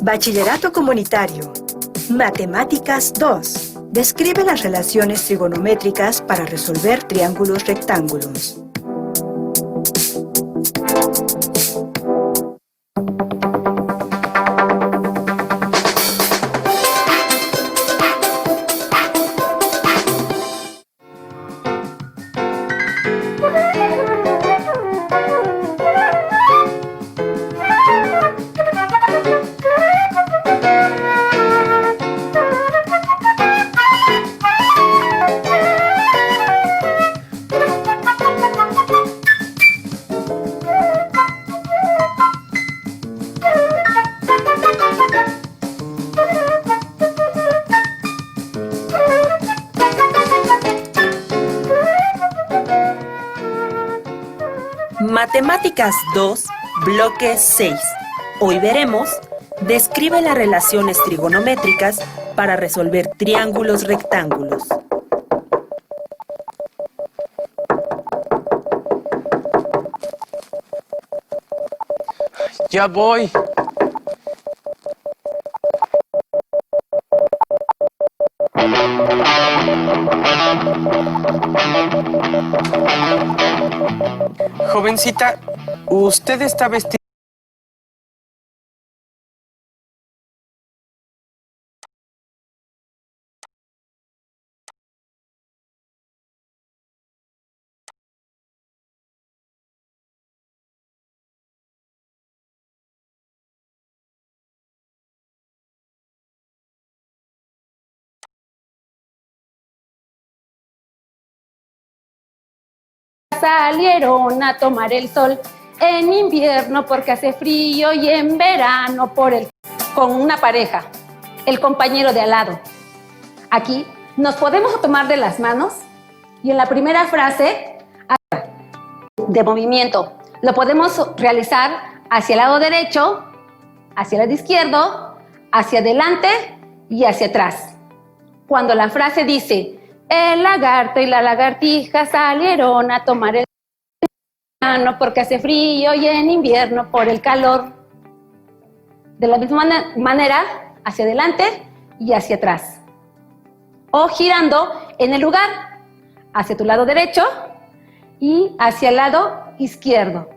Bachillerato Comunitario. Matemáticas 2. Describe las relaciones trigonométricas para resolver triángulos rectángulos. Matemáticas 2, bloque 6. Hoy veremos, describe las relaciones trigonométricas para resolver triángulos rectángulos. Ya voy. Jovencita, usted está vestida... Salieron a tomar el sol en invierno porque hace frío y en verano con una pareja, el compañero de al lado. Aquí nos podemos tomar de las manos y en la primera frase de movimiento lo podemos realizar hacia el lado derecho, hacia el lado izquierdo, hacia adelante y hacia atrás. Cuando la frase dice: el lagarto y la lagartija salieron a tomar el verano porque hace frío y en invierno por el calor. De la misma manera, hacia adelante y hacia atrás. O girando en el lugar, hacia tu lado derecho y hacia el lado izquierdo.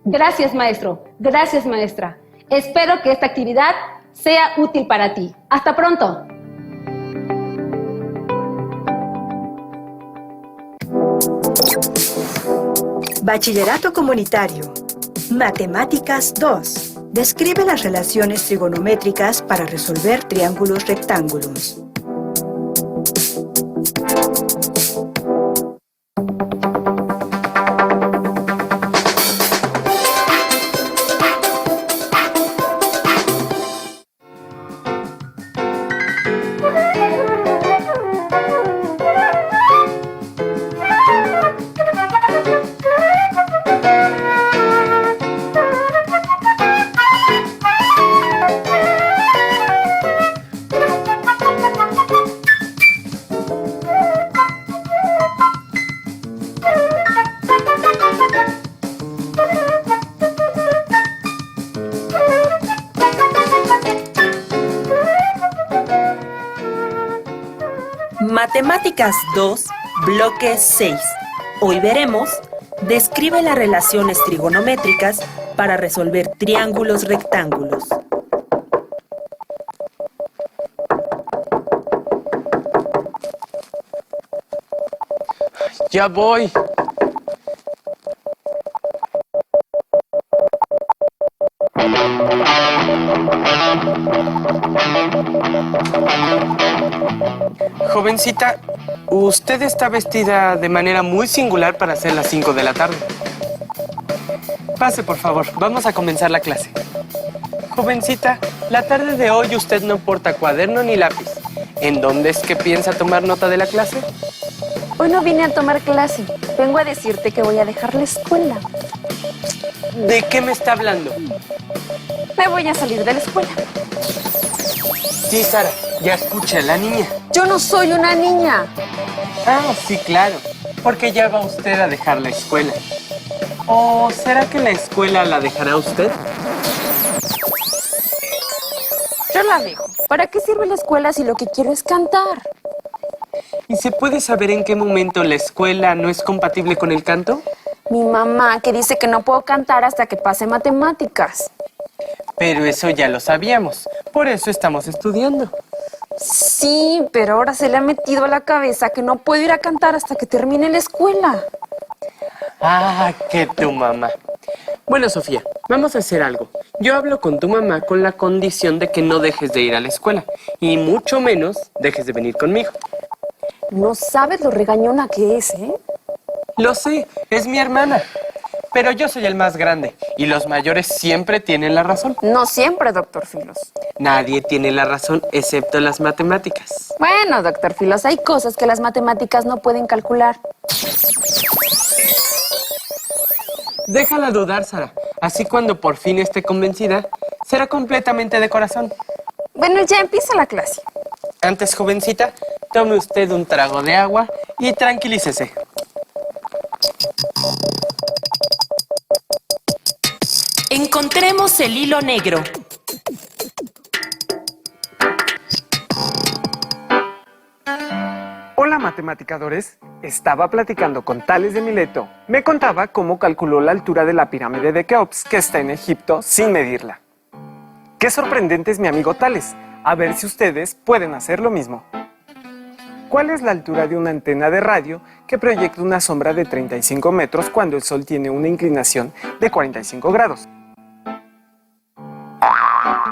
Gracias, maestro. Gracias, maestra. Espero que esta actividad sea útil para ti. Hasta pronto. Bachillerato Comunitario. Matemáticas 2. Describe las relaciones trigonométricas para resolver triángulos rectángulos. Matemáticas 2, bloque 6. Hoy veremos, describe las relaciones trigonométricas para resolver triángulos rectángulos. Ya voy. Jovencita, usted está vestida de manera muy singular para ser las 5 de la tarde. Pase, por favor. Vamos a comenzar la clase. Jovencita, la tarde de hoy usted no porta cuaderno ni lápiz. ¿En dónde es que piensa tomar nota de la clase? Hoy no vine a tomar clase. Vengo a decirte que voy a dejar la escuela. ¿De qué me está hablando? Me voy a salir de la escuela. Sí, Sara, ya escuché a la niña. Yo no soy una niña. Ah, sí, claro. Porque ya va usted a dejar la escuela. ¿O será que la escuela la dejará usted? Yo la dejo. ¿Para qué sirve la escuela si lo que quiero es cantar? ¿Y se puede saber en qué momento la escuela no es compatible con el canto? Mi mamá, que dice que no puedo cantar hasta que pase matemáticas. Pero eso ya lo sabíamos. Por eso estamos estudiando. Sí, pero ahora se le ha metido a la cabeza que no puedo ir a cantar hasta que termine la escuela. Ah, que tu mamá. Bueno, Sofía, vamos a hacer algo. Yo hablo con tu mamá con la condición de que no dejes de ir a la escuela. Y mucho menos dejes de venir conmigo. No sabes lo regañona que es, ¿eh? Lo sé, es mi hermana. Pero yo soy el más grande y los mayores siempre tienen la razón. No siempre, doctor Filos. Nadie tiene la razón excepto las matemáticas. Bueno, doctor Filos, hay cosas que las matemáticas no pueden calcular. Déjala dudar, Sara. Así cuando por fin esté convencida, será completamente de corazón. Bueno, ya empieza la clase. Antes, jovencita, tome usted un trago de agua y tranquilícese. Encontremos el hilo negro. Hola, matematicadores. Estaba platicando con Tales de Mileto. Me contaba cómo calculó la altura de la pirámide de Keops, que está en Egipto, sin medirla. Qué sorprendente es mi amigo Tales. A ver si ustedes pueden hacer lo mismo. ¿Cuál es la altura de una antena de radio que proyecta una sombra de 35 metros cuando el Sol tiene una inclinación de 45 grados?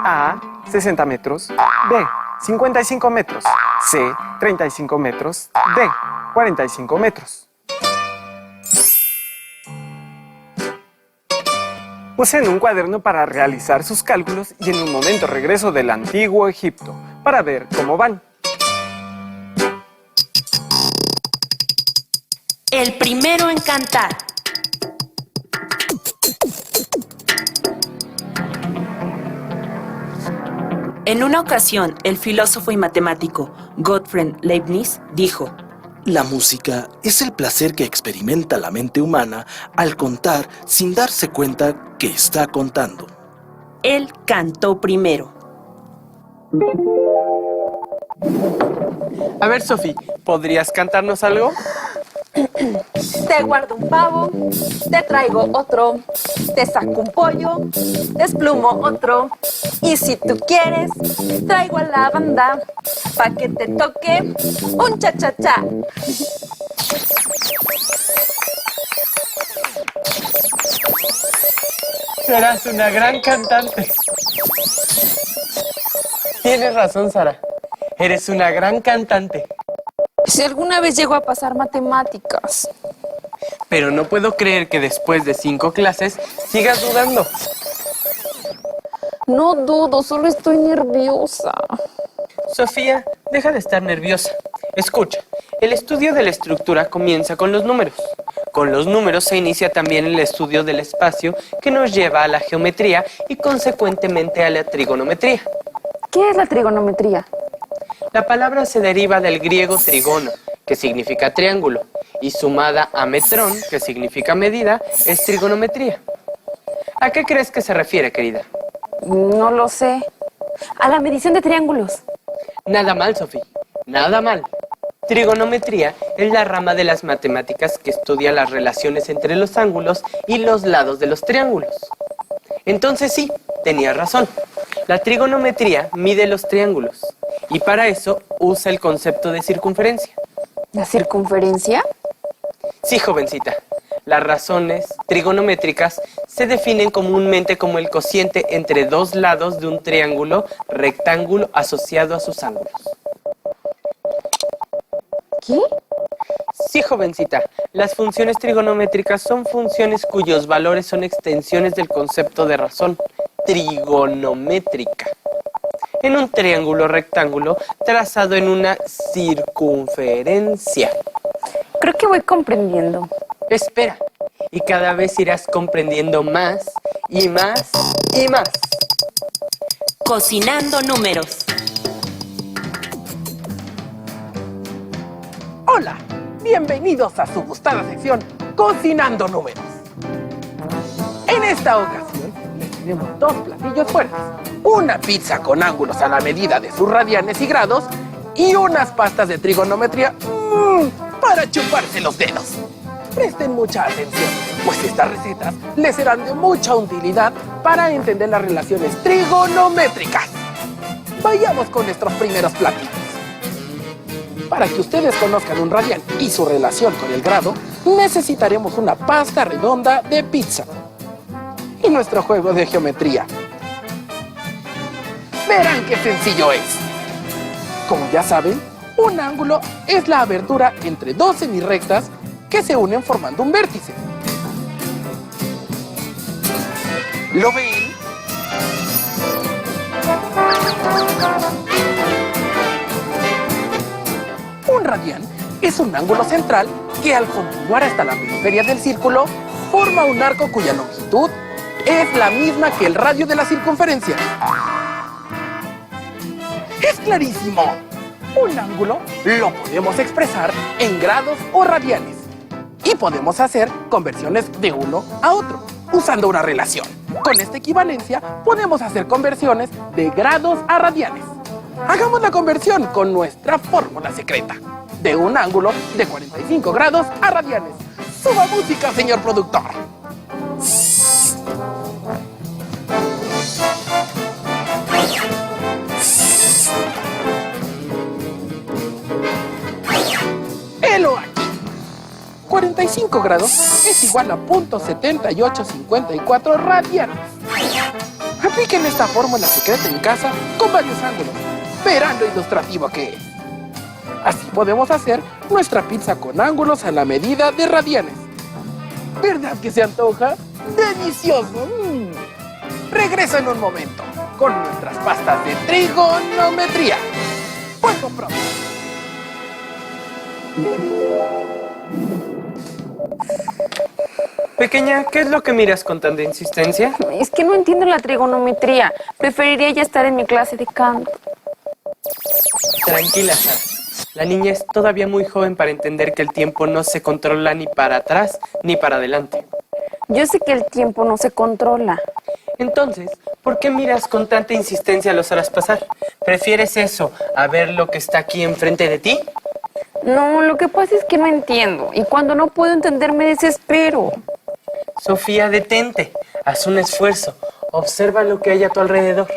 A, 60 metros. B, 55 metros. C, 35 metros. D, 45 metros. Usen un cuaderno para realizar sus cálculos y en un momento regreso del antiguo Egipto para ver cómo van. El primero en cantar. En una ocasión, el filósofo y matemático Gottfried Leibniz dijo: La música es el placer que experimenta la mente humana al contar sin darse cuenta que está contando. Él cantó primero. A ver, Sofía, ¿podrías cantarnos algo? Te guardo un pavo, te traigo otro, te saco un pollo, desplumo otro. Y si tú quieres, traigo a la banda pa' que te toque un cha-cha-cha. Serás una gran cantante. Tienes razón, Sara. Eres una gran cantante. Si alguna vez llego a pasar matemáticas. Pero no puedo creer que después de 5 clases sigas dudando. No dudo, solo estoy nerviosa. Sofía, deja de estar nerviosa. Escucha, el estudio de la estructura comienza con los números. Con los números se inicia también el estudio del espacio que nos lleva a la geometría y consecuentemente a la trigonometría. ¿Qué es la trigonometría? La palabra se deriva del griego trigono, que significa triángulo, y sumada a metrón, que significa medida, es trigonometría. ¿A qué crees que se refiere, querida? No lo sé. A la medición de triángulos. Nada mal, Sofía, nada mal. Trigonometría es la rama de las matemáticas que estudia las relaciones entre los ángulos y los lados de los triángulos. Entonces sí, tenías razón. La trigonometría mide los triángulos y para eso usa el concepto de circunferencia. ¿La circunferencia? Sí, jovencita. Las razones trigonométricas se definen comúnmente como el cociente entre dos lados de un triángulo rectángulo asociado a sus ángulos. ¿Qué? Sí, jovencita. Las funciones trigonométricas son funciones cuyos valores son extensiones del concepto de razón trigonométrica en un triángulo rectángulo trazado en una circunferencia. Creo que voy comprendiendo. Espera, y cada vez irás comprendiendo más y más y más. Cocinando números. Hola, bienvenidos a su gustada sección Cocinando Números. En esta ocasión les tenemos 2 platillos fuertes, una pizza con ángulos a la medida de sus radianes y grados y unas pastas de trigonometría para chuparse los dedos. Presten mucha atención, pues estas recetas les serán de mucha utilidad para entender las relaciones trigonométricas. Vayamos con nuestros primeros platillos. Para que ustedes conozcan un radian y su relación con el grado, necesitaremos una pasta redonda de pizza y nuestro juego de geometría. Verán qué sencillo es. Como ya saben, un ángulo es la abertura entre dos semirrectas que se unen formando un vértice. ¿Lo ven? Un radian es un ángulo central que al continuar hasta la periferia del círculo forma un arco cuya longitud es la misma que el radio de la circunferencia. ¡Es clarísimo! Un ángulo lo podemos expresar en grados o radianes y podemos hacer conversiones de uno a otro usando una relación. Con esta equivalencia podemos hacer conversiones de grados a radianes. Hagamos la conversión con nuestra fórmula secreta de un ángulo de 45 grados a radianes. ¡Suba música, señor productor! ¡Helo aquí! 45 grados es igual a .7854 radianes. Apliquen esta fórmula secreta en casa con varios ángulos. Verán lo ilustrativo que es. Así podemos hacer nuestra pizza con ángulos a la medida de radianes. ¿Verdad que se antoja? ¡Delicioso! Regreso en un momento con nuestras pastas de trigonometría. Vuelvo pronto. Pequeña, ¿qué es lo que miras con tanta insistencia? Es que no entiendo la trigonometría. Preferiría ya estar en mi clase de canto. Tranquila, Sara. La niña es todavía muy joven para entender que el tiempo no se controla ni para atrás ni para adelante. Yo sé que el tiempo no se controla. Entonces, ¿por qué miras con tanta insistencia las horas pasar? ¿Prefieres eso a ver lo que está aquí enfrente de ti? No, lo que pasa es que no entiendo. Y cuando no puedo entender me desespero. Sofía, detente. Haz un esfuerzo. Observa lo que hay a tu alrededor.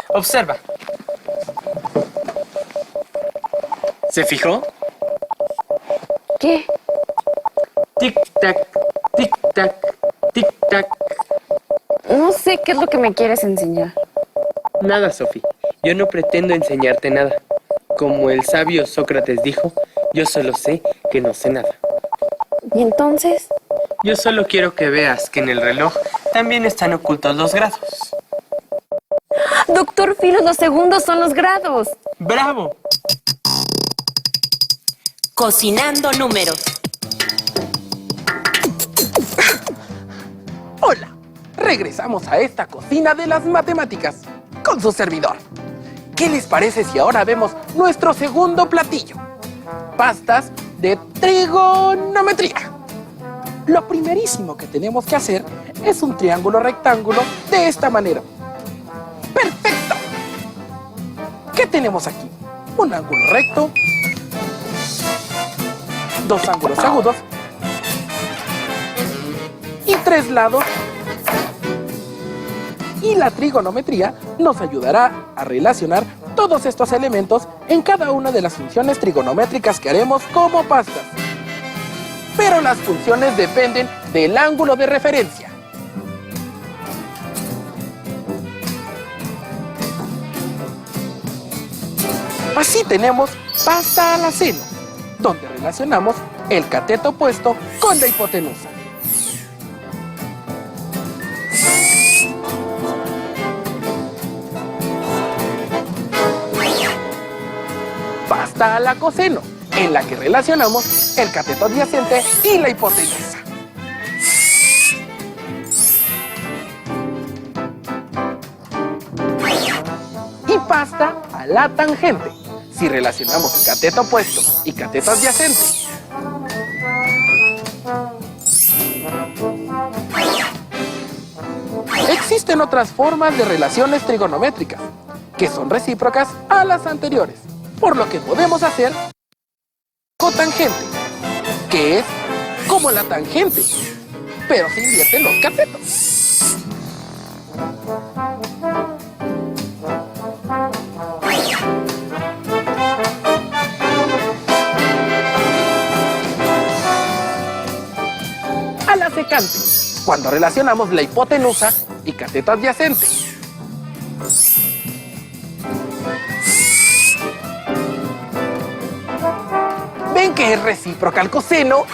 Observa. ¿Se fijó? ¿Qué? Tic-tac, tic-tac, tic-tac. No sé qué es lo que me quieres enseñar. Nada, Sofía. Yo no pretendo enseñarte nada. Como el sabio Sócrates dijo, yo solo sé que no sé nada. ¿Y entonces? Yo solo quiero que veas que en el reloj también están ocultos los grados. Doctor Filos, los segundos son los grados. ¡Bravo! Cocinando números. Hola, regresamos a esta cocina de las matemáticas con su servidor. ¿Qué les parece si ahora vemos nuestro segundo platillo? Pastas de trigonometría. Lo primerísimo que tenemos que hacer es un triángulo rectángulo de esta manera. ¡Perfecto! ¿Qué tenemos aquí? Un ángulo recto, dos ángulos agudos y tres lados. Y la trigonometría nos ayudará a relacionar todos estos elementos en cada una de las funciones trigonométricas que haremos como pastas. Pero las funciones dependen del ángulo de referencia. Así tenemos pasta al seno, donde relacionamos el cateto opuesto con la hipotenusa. Pasta a la coseno, en la que relacionamos el cateto adyacente y la hipotenusa. Y pasta a la tangente, si relacionamos cateto opuesto y cateto adyacente. existen otras formas de relaciones trigonométricas que son recíprocas a las anteriores, por lo que podemos hacer cotangente, que es como la tangente, pero se invierten los catetos. A la secante, cuando relacionamos la hipotenusa y cateto adyacente. ¿Ven que es recíproca al coseno?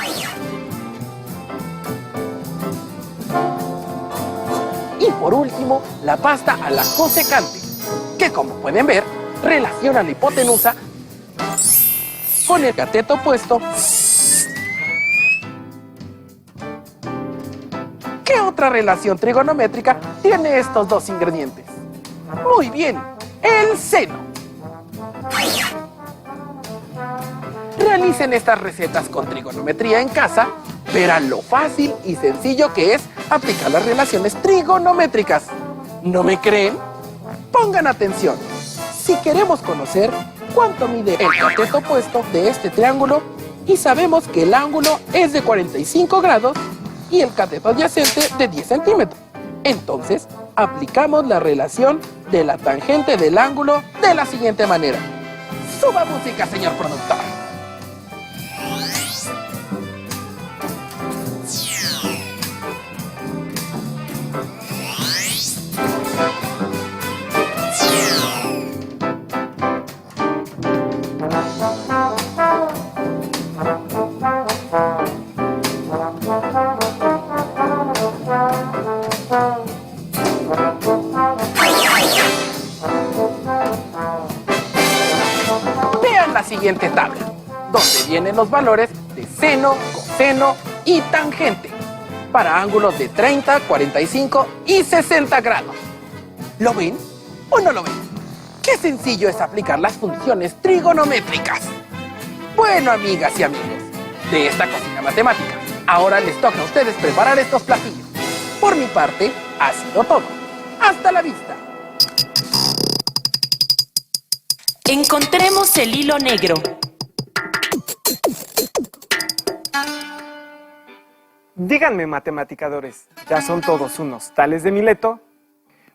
Y por último, la pasta a la cosecante, que como pueden ver, relaciona la hipotenusa con el cateto opuesto. ¿Qué otra relación trigonométrica tiene estos dos ingredientes? Muy bien, el seno. Realicen estas recetas con trigonometría en casa, verán lo fácil y sencillo que es aplicar las relaciones trigonométricas. ¿No me creen? Pongan atención. Si queremos conocer cuánto mide el cateto opuesto de este triángulo y sabemos que el ángulo es de 45 grados y el cateto adyacente de 10 centímetros, entonces aplicamos la relación de la tangente del ángulo de la siguiente manera. ¡Suba música, señor productor! Vean la siguiente tabla, donde vienen los valores de seno, coseno y tangente para ángulos de 30, 45 y 60 grados. ¿Lo ven o no lo ven? ¡Qué sencillo es aplicar las funciones trigonométricas! Bueno, amigas y amigos, de esta cocina matemática, ahora les toca a ustedes preparar estos platillos. Por mi parte, ha sido todo. ¡Hasta la vista! Encontremos el hilo negro. Díganme, matematicadores, ¿ya son todos unos tales de Mileto?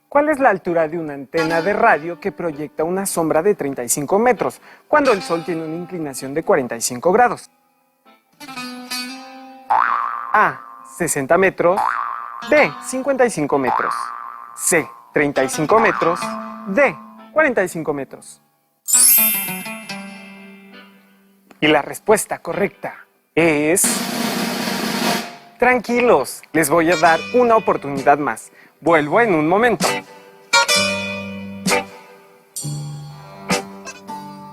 ¿Cuál es la altura de una antena de radio que proyecta una sombra de 35 metros cuando el Sol tiene una inclinación de 45 grados? A, 60 metros. B, 55 metros. C, 35 metros. D, 45 metros. Y la respuesta correcta es... Tranquilos, les voy a dar una oportunidad más. Vuelvo en un momento.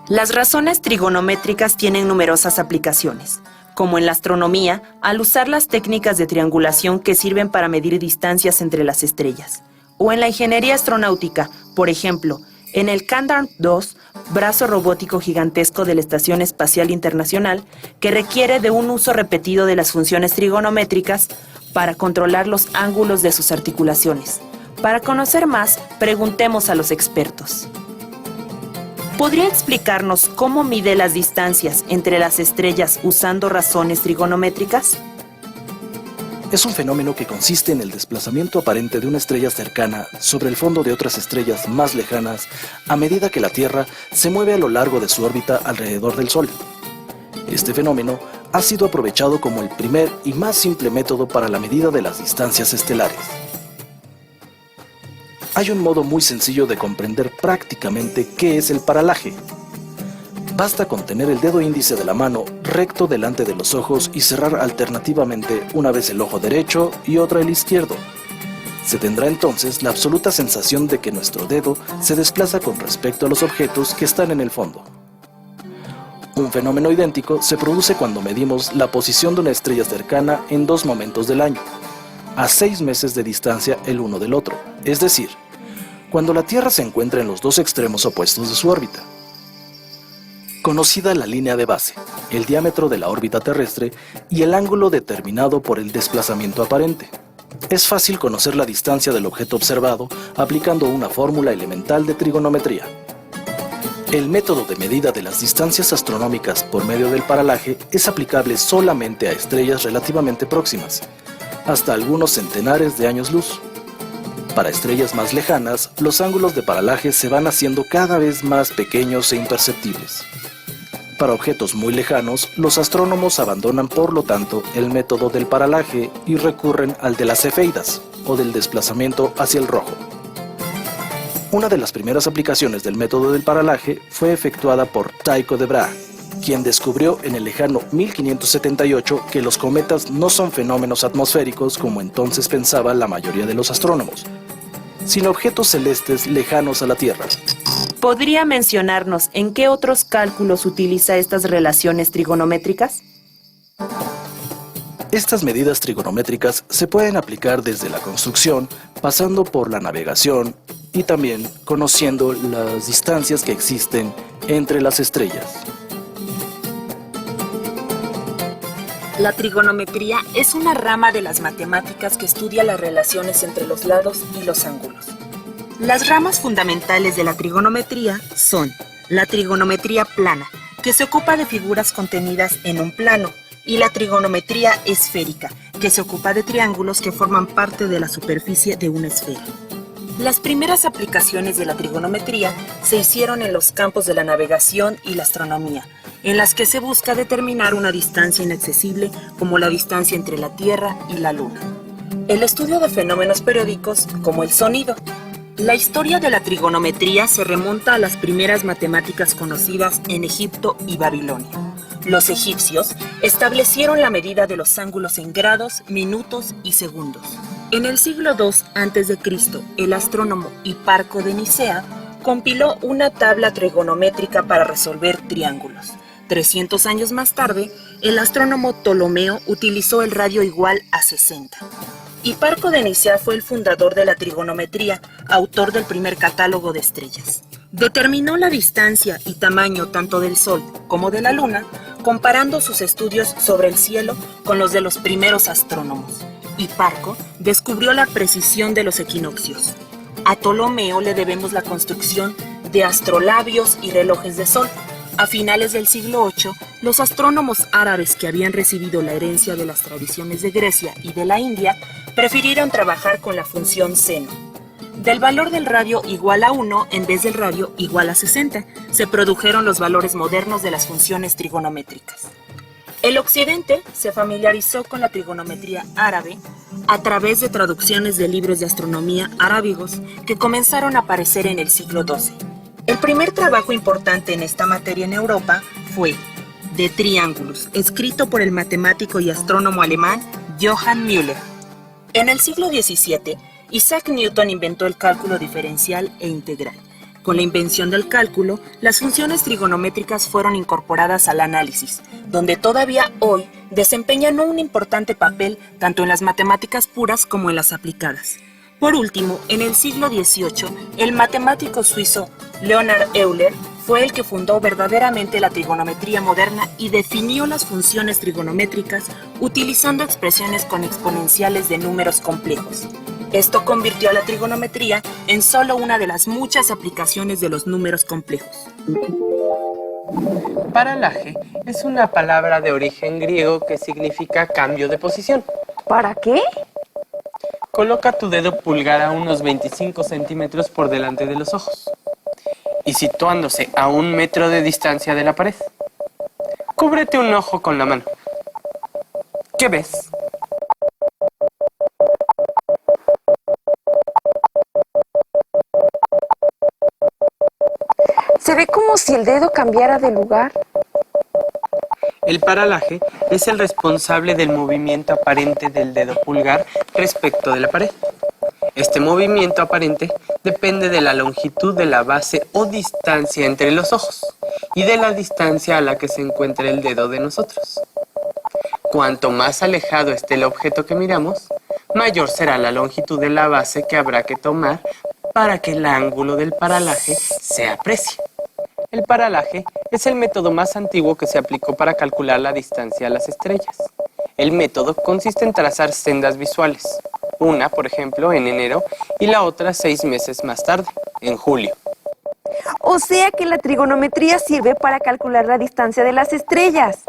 Las razones trigonométricas tienen numerosas aplicaciones, como en la astronomía, al usar las técnicas de triangulación que sirven para medir distancias entre las estrellas, o en la ingeniería astronáutica, por ejemplo, en el Candarm-2, brazo robótico gigantesco de la Estación Espacial Internacional, que requiere de un uso repetido de las funciones trigonométricas para controlar los ángulos de sus articulaciones. Para conocer más, preguntemos a los expertos. ¿Podría explicarnos cómo mide las distancias entre las estrellas usando razones trigonométricas? Es un fenómeno que consiste en el desplazamiento aparente de una estrella cercana sobre el fondo de otras estrellas más lejanas a medida que la Tierra se mueve a lo largo de su órbita alrededor del Sol. Este fenómeno ha sido aprovechado como el primer y más simple método para la medida de las distancias estelares. Hay un modo muy sencillo de comprender prácticamente qué es el paralaje. Basta con tener el dedo índice de la mano recto delante de los ojos y cerrar alternativamente una vez el ojo derecho y otra el izquierdo. Se tendrá entonces la absoluta sensación de que nuestro dedo se desplaza con respecto a los objetos que están en el fondo. Un fenómeno idéntico se produce cuando medimos la posición de una estrella cercana en dos momentos del año, a 6 meses de distancia el uno del otro, es decir, cuando la Tierra se encuentra en los dos extremos opuestos de su órbita. Conocida la línea de base, el diámetro de la órbita terrestre y el ángulo determinado por el desplazamiento aparente. Es fácil conocer la distancia del objeto observado aplicando una fórmula elemental de trigonometría. El método de medida de las distancias astronómicas por medio del paralaje es aplicable solamente a estrellas relativamente próximas, hasta algunos centenares de años luz. Para estrellas más lejanas, los ángulos de paralaje se van haciendo cada vez más pequeños e imperceptibles. Para objetos muy lejanos, los astrónomos abandonan por lo tanto el método del paralaje y recurren al de las cefeidas, o del desplazamiento hacia el rojo. Una de las primeras aplicaciones del método del paralaje fue efectuada por Tycho de Brahe, quien descubrió en el lejano 1578 que los cometas no son fenómenos atmosféricos como entonces pensaba la mayoría de los astrónomos, sino objetos celestes lejanos a la Tierra. ¿Podría mencionarnos en qué otros cálculos utiliza estas relaciones trigonométricas? Estas medidas trigonométricas se pueden aplicar desde la construcción, pasando por la navegación y también conociendo las distancias que existen entre las estrellas. La trigonometría es una rama de las matemáticas que estudia las relaciones entre los lados y los ángulos. Las ramas fundamentales de la trigonometría son la trigonometría plana, que se ocupa de figuras contenidas en un plano, y la trigonometría esférica, que se ocupa de triángulos que forman parte de la superficie de una esfera. Las primeras aplicaciones de la trigonometría se hicieron en los campos de la navegación y la astronomía, en las que se busca determinar una distancia inaccesible como la distancia entre la Tierra y la Luna. El estudio de fenómenos periódicos como el sonido. La historia de la trigonometría se remonta a las primeras matemáticas conocidas en Egipto y Babilonia. Los egipcios establecieron la medida de los ángulos en grados, minutos y segundos. En el siglo II a.C., el astrónomo Hiparco de Nicea compiló una tabla trigonométrica para resolver triángulos. 300 años más tarde, el astrónomo Ptolomeo utilizó el radio igual a 60. Hiparco de Nicea fue el fundador de la trigonometría, autor del primer catálogo de estrellas. Determinó la distancia y tamaño tanto del Sol como de la Luna, comparando sus estudios sobre el cielo con los de los primeros astrónomos. Hiparco descubrió la precisión de los equinoccios. A Ptolomeo le debemos la construcción de astrolabios y relojes de sol. A finales del siglo VIII, los astrónomos árabes que habían recibido la herencia de las tradiciones de Grecia y de la India prefirieron trabajar con la función seno. Del valor del radio igual a 1 en vez del radio igual a 60, se produjeron los valores modernos de las funciones trigonométricas. El occidente se familiarizó con la trigonometría árabe a través de traducciones de libros de astronomía arábigos que comenzaron a aparecer en el siglo XII. El primer trabajo importante en esta materia en Europa fue De triángulos, escrito por el matemático y astrónomo alemán Johann Müller. En el siglo XVII, Isaac Newton inventó el cálculo diferencial e integral. Con la invención del cálculo, las funciones trigonométricas fueron incorporadas al análisis, donde todavía hoy desempeñan un importante papel tanto en las matemáticas puras como en las aplicadas. Por último, en el siglo XVIII, el matemático suizo Leonhard Euler fue el que fundó verdaderamente la trigonometría moderna y definió las funciones trigonométricas utilizando expresiones con exponenciales de números complejos. Esto convirtió a la trigonometría en solo una de las muchas aplicaciones de los números complejos. Paralaje es una palabra de origen griego que significa cambio de posición. ¿Para qué? Coloca tu dedo pulgar a unos 25 centímetros por delante de los ojos y situándose a 1 metro de distancia de la pared. Cúbrete un ojo con la mano. ¿Qué ves? Se ve como si el dedo cambiara de lugar. El paralaje es el responsable del movimiento aparente del dedo pulgar respecto de la pared. Este movimiento aparente depende de la longitud de la base o distancia entre los ojos y de la distancia a la que se encuentra el dedo de nosotros. Cuanto más alejado esté el objeto que miramos, mayor será la longitud de la base que habrá que tomar para que el ángulo del paralaje se aprecie. El paralaje es el método más antiguo que se aplicó para calcular la distancia a las estrellas. El método consiste en trazar sendas visuales, Una, por ejemplo, en enero y la otra 6 meses más tarde, en julio. O sea que la trigonometría sirve para calcular la distancia de las estrellas.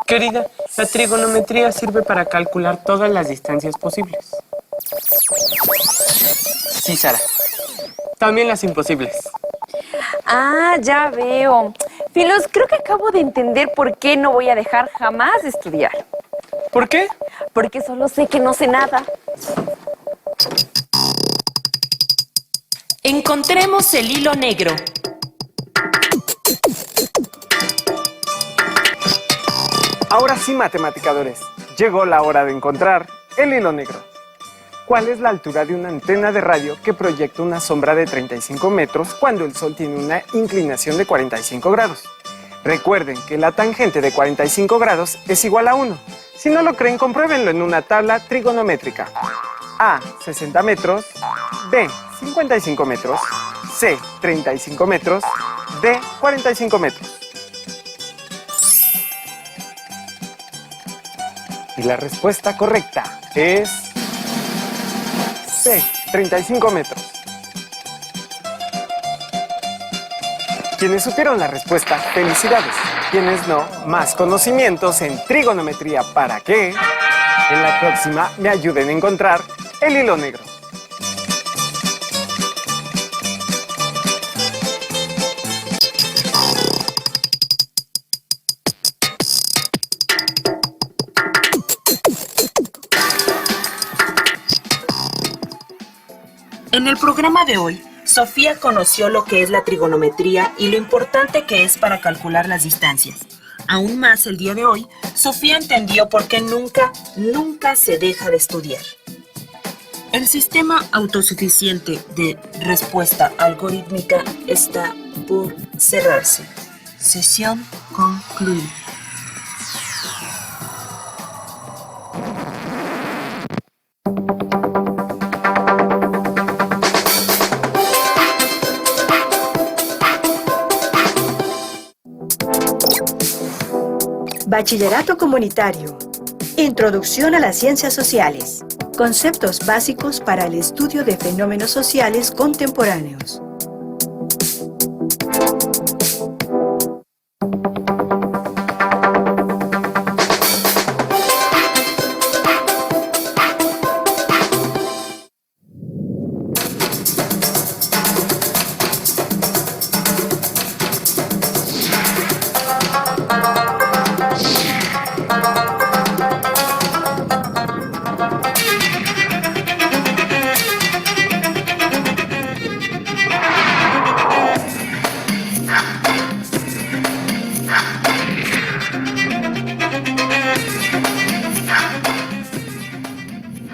Querida, la trigonometría sirve para calcular todas las distancias posibles. Sí, Sara. También las imposibles. Ah, ya veo. Filos, creo que acabo de entender por qué no voy a dejar jamás de estudiar. ¿Por qué? Porque solo sé que no sé nada. Encontremos el hilo negro. Ahora sí, matematicadores, llegó la hora de encontrar el hilo negro. ¿Cuál es la altura de una antena de radio que proyecta una sombra de 35 metros cuando el Sol tiene una inclinación de 45 grados? Recuerden que la tangente de 45 grados es igual a 1. Si no lo creen, compruébenlo en una tabla trigonométrica. A, 60 metros, B, 55 metros, C, 35 metros, D, 45 metros. Y la respuesta correcta es C, 35 metros. Quienes supieron la respuesta, felicidades. Quienes no, más conocimientos en trigonometría para que en la próxima me ayuden a encontrar el hilo negro. En el programa de hoy, Sofía conoció lo que es la trigonometría y lo importante que es para calcular las distancias. Aún más el día de hoy, Sofía entendió por qué nunca se deja de estudiar. El sistema autosuficiente de respuesta algorítmica está por cerrarse. Sesión concluida. Bachillerato Comunitario. Introducción a las Ciencias Sociales. Conceptos básicos para el estudio de fenómenos sociales contemporáneos.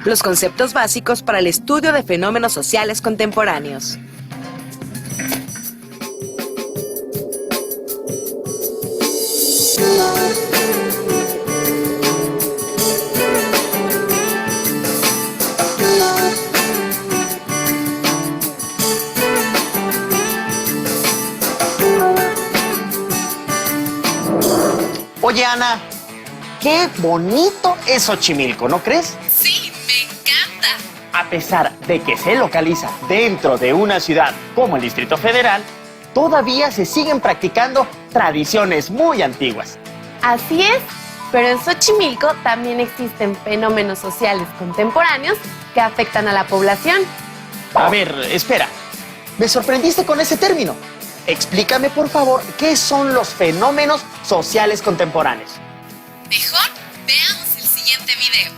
Los conceptos básicos para el estudio de fenómenos sociales contemporáneos. Oye, Ana, qué bonito es Xochimilco, ¿no crees? Sí, me encanta. A pesar de que se localiza dentro de una ciudad como el Distrito Federal, todavía se siguen practicando tradiciones muy antiguas. Así es, pero en Xochimilco también existen fenómenos sociales contemporáneos que afectan a la población. A ver, espera, me sorprendiste con ese término. Explícame, por favor, ¿qué son los fenómenos sociales contemporáneos? Mejor veamos el siguiente video.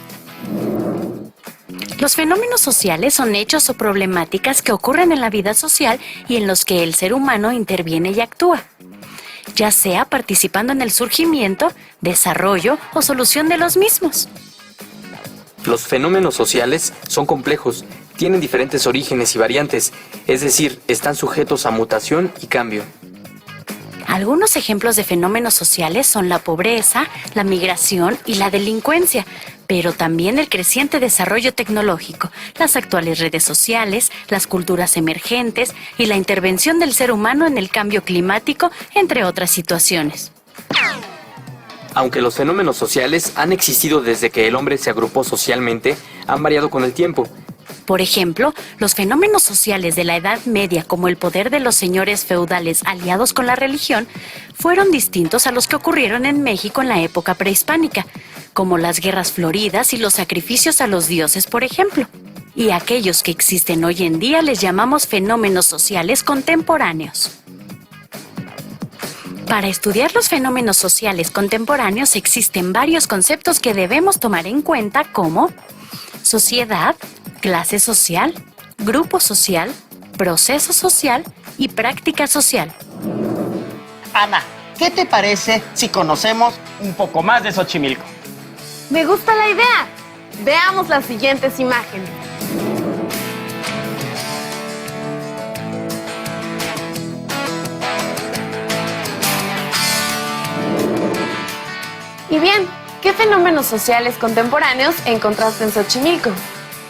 Los fenómenos sociales son hechos o problemáticas que ocurren en la vida social y en los que el ser humano interviene y actúa, ya sea participando en el surgimiento, desarrollo o solución de los mismos. Los fenómenos sociales son complejos, tienen diferentes orígenes y variantes, es decir, están sujetos a mutación y cambio. Algunos ejemplos de fenómenos sociales son la pobreza, la migración y la delincuencia, pero también el creciente desarrollo tecnológico, las actuales redes sociales, las culturas emergentes y la intervención del ser humano en el cambio climático, entre otras situaciones. Aunque los fenómenos sociales han existido desde que el hombre se agrupó socialmente, han variado con el tiempo. Por ejemplo, los fenómenos sociales de la Edad Media, como el poder de los señores feudales aliados con la religión, fueron distintos a los que ocurrieron en México en la época prehispánica, como las guerras floridas y los sacrificios a los dioses, por ejemplo. Y aquellos que existen hoy en día les llamamos fenómenos sociales contemporáneos. Para estudiar los fenómenos sociales contemporáneos existen varios conceptos que debemos tomar en cuenta como sociedad, clase social, grupo social, proceso social y práctica social. Ana, ¿qué te parece si conocemos un poco más de Xochimilco? Me gusta la idea. Veamos las siguientes imágenes. Y bien, ¿qué fenómenos sociales contemporáneos encontraste en Xochimilco?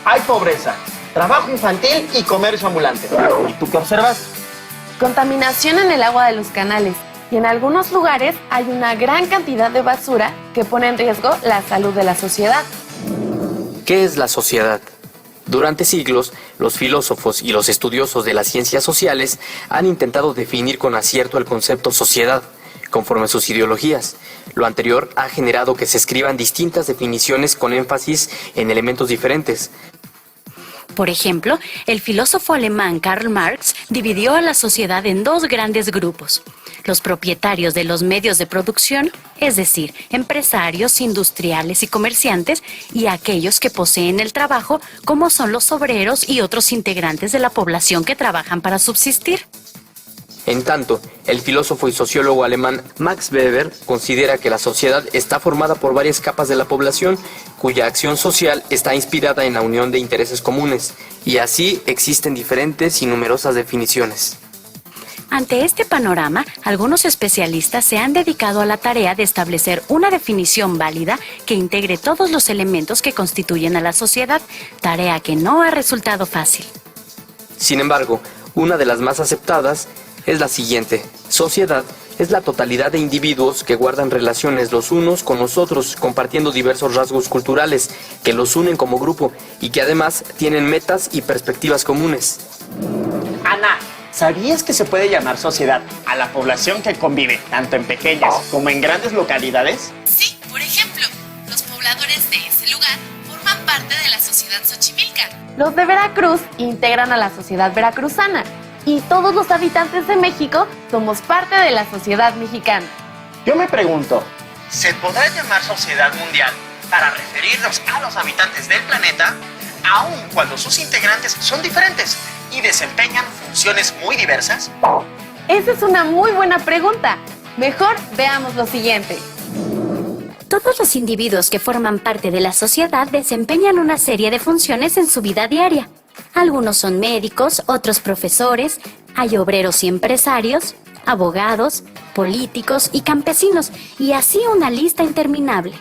Hay pobreza, trabajo infantil y comercio ambulante. ¿Y tú qué observas? Contaminación en el agua de los canales. Y en algunos lugares hay una gran cantidad de basura que pone en riesgo la salud de la sociedad. ¿Qué es la sociedad? Durante siglos, los filósofos y los estudiosos de las ciencias sociales han intentado definir con acierto el concepto sociedad, conforme a sus ideologías. Lo anterior ha generado que se escriban distintas definiciones con énfasis en elementos diferentes. Por ejemplo, el filósofo alemán Karl Marx dividió a la sociedad en dos grandes grupos: los propietarios de los medios de producción, es decir, empresarios, industriales y comerciantes, y aquellos que poseen el trabajo, como son los obreros y otros integrantes de la población que trabajan para subsistir. En tanto, el filósofo y sociólogo alemán Max Weber considera que la sociedad está formada por varias capas de la población, cuya acción social está inspirada en la unión de intereses comunes, y así existen diferentes y numerosas definiciones. Ante este panorama, algunos especialistas se han dedicado a la tarea de establecer una definición válida que integre todos los elementos que constituyen a la sociedad, tarea que no ha resultado fácil. Sin embargo, una de las más aceptadas es la siguiente: sociedad es la totalidad de individuos que guardan relaciones los unos con los otros, compartiendo diversos rasgos culturales que los unen como grupo y que además tienen metas y perspectivas comunes. Ana, ¿sabías que se puede llamar sociedad a la población que convive tanto en pequeñas como en grandes localidades? Sí, por ejemplo, los pobladores de ese lugar forman parte de la sociedad xochimilca. Los de Veracruz integran a la sociedad veracruzana. Y todos los habitantes de México somos parte de la sociedad mexicana. Yo me pregunto, ¿se podrá llamar sociedad mundial para referirnos a los habitantes del planeta, aun cuando sus integrantes son diferentes y desempeñan funciones muy diversas? Esa es una muy buena pregunta. Mejor veamos lo siguiente. Todos los individuos que forman parte de la sociedad desempeñan una serie de funciones en su vida diaria. Algunos son médicos, otros profesores, hay obreros y empresarios, abogados, políticos y campesinos, y así una lista interminable.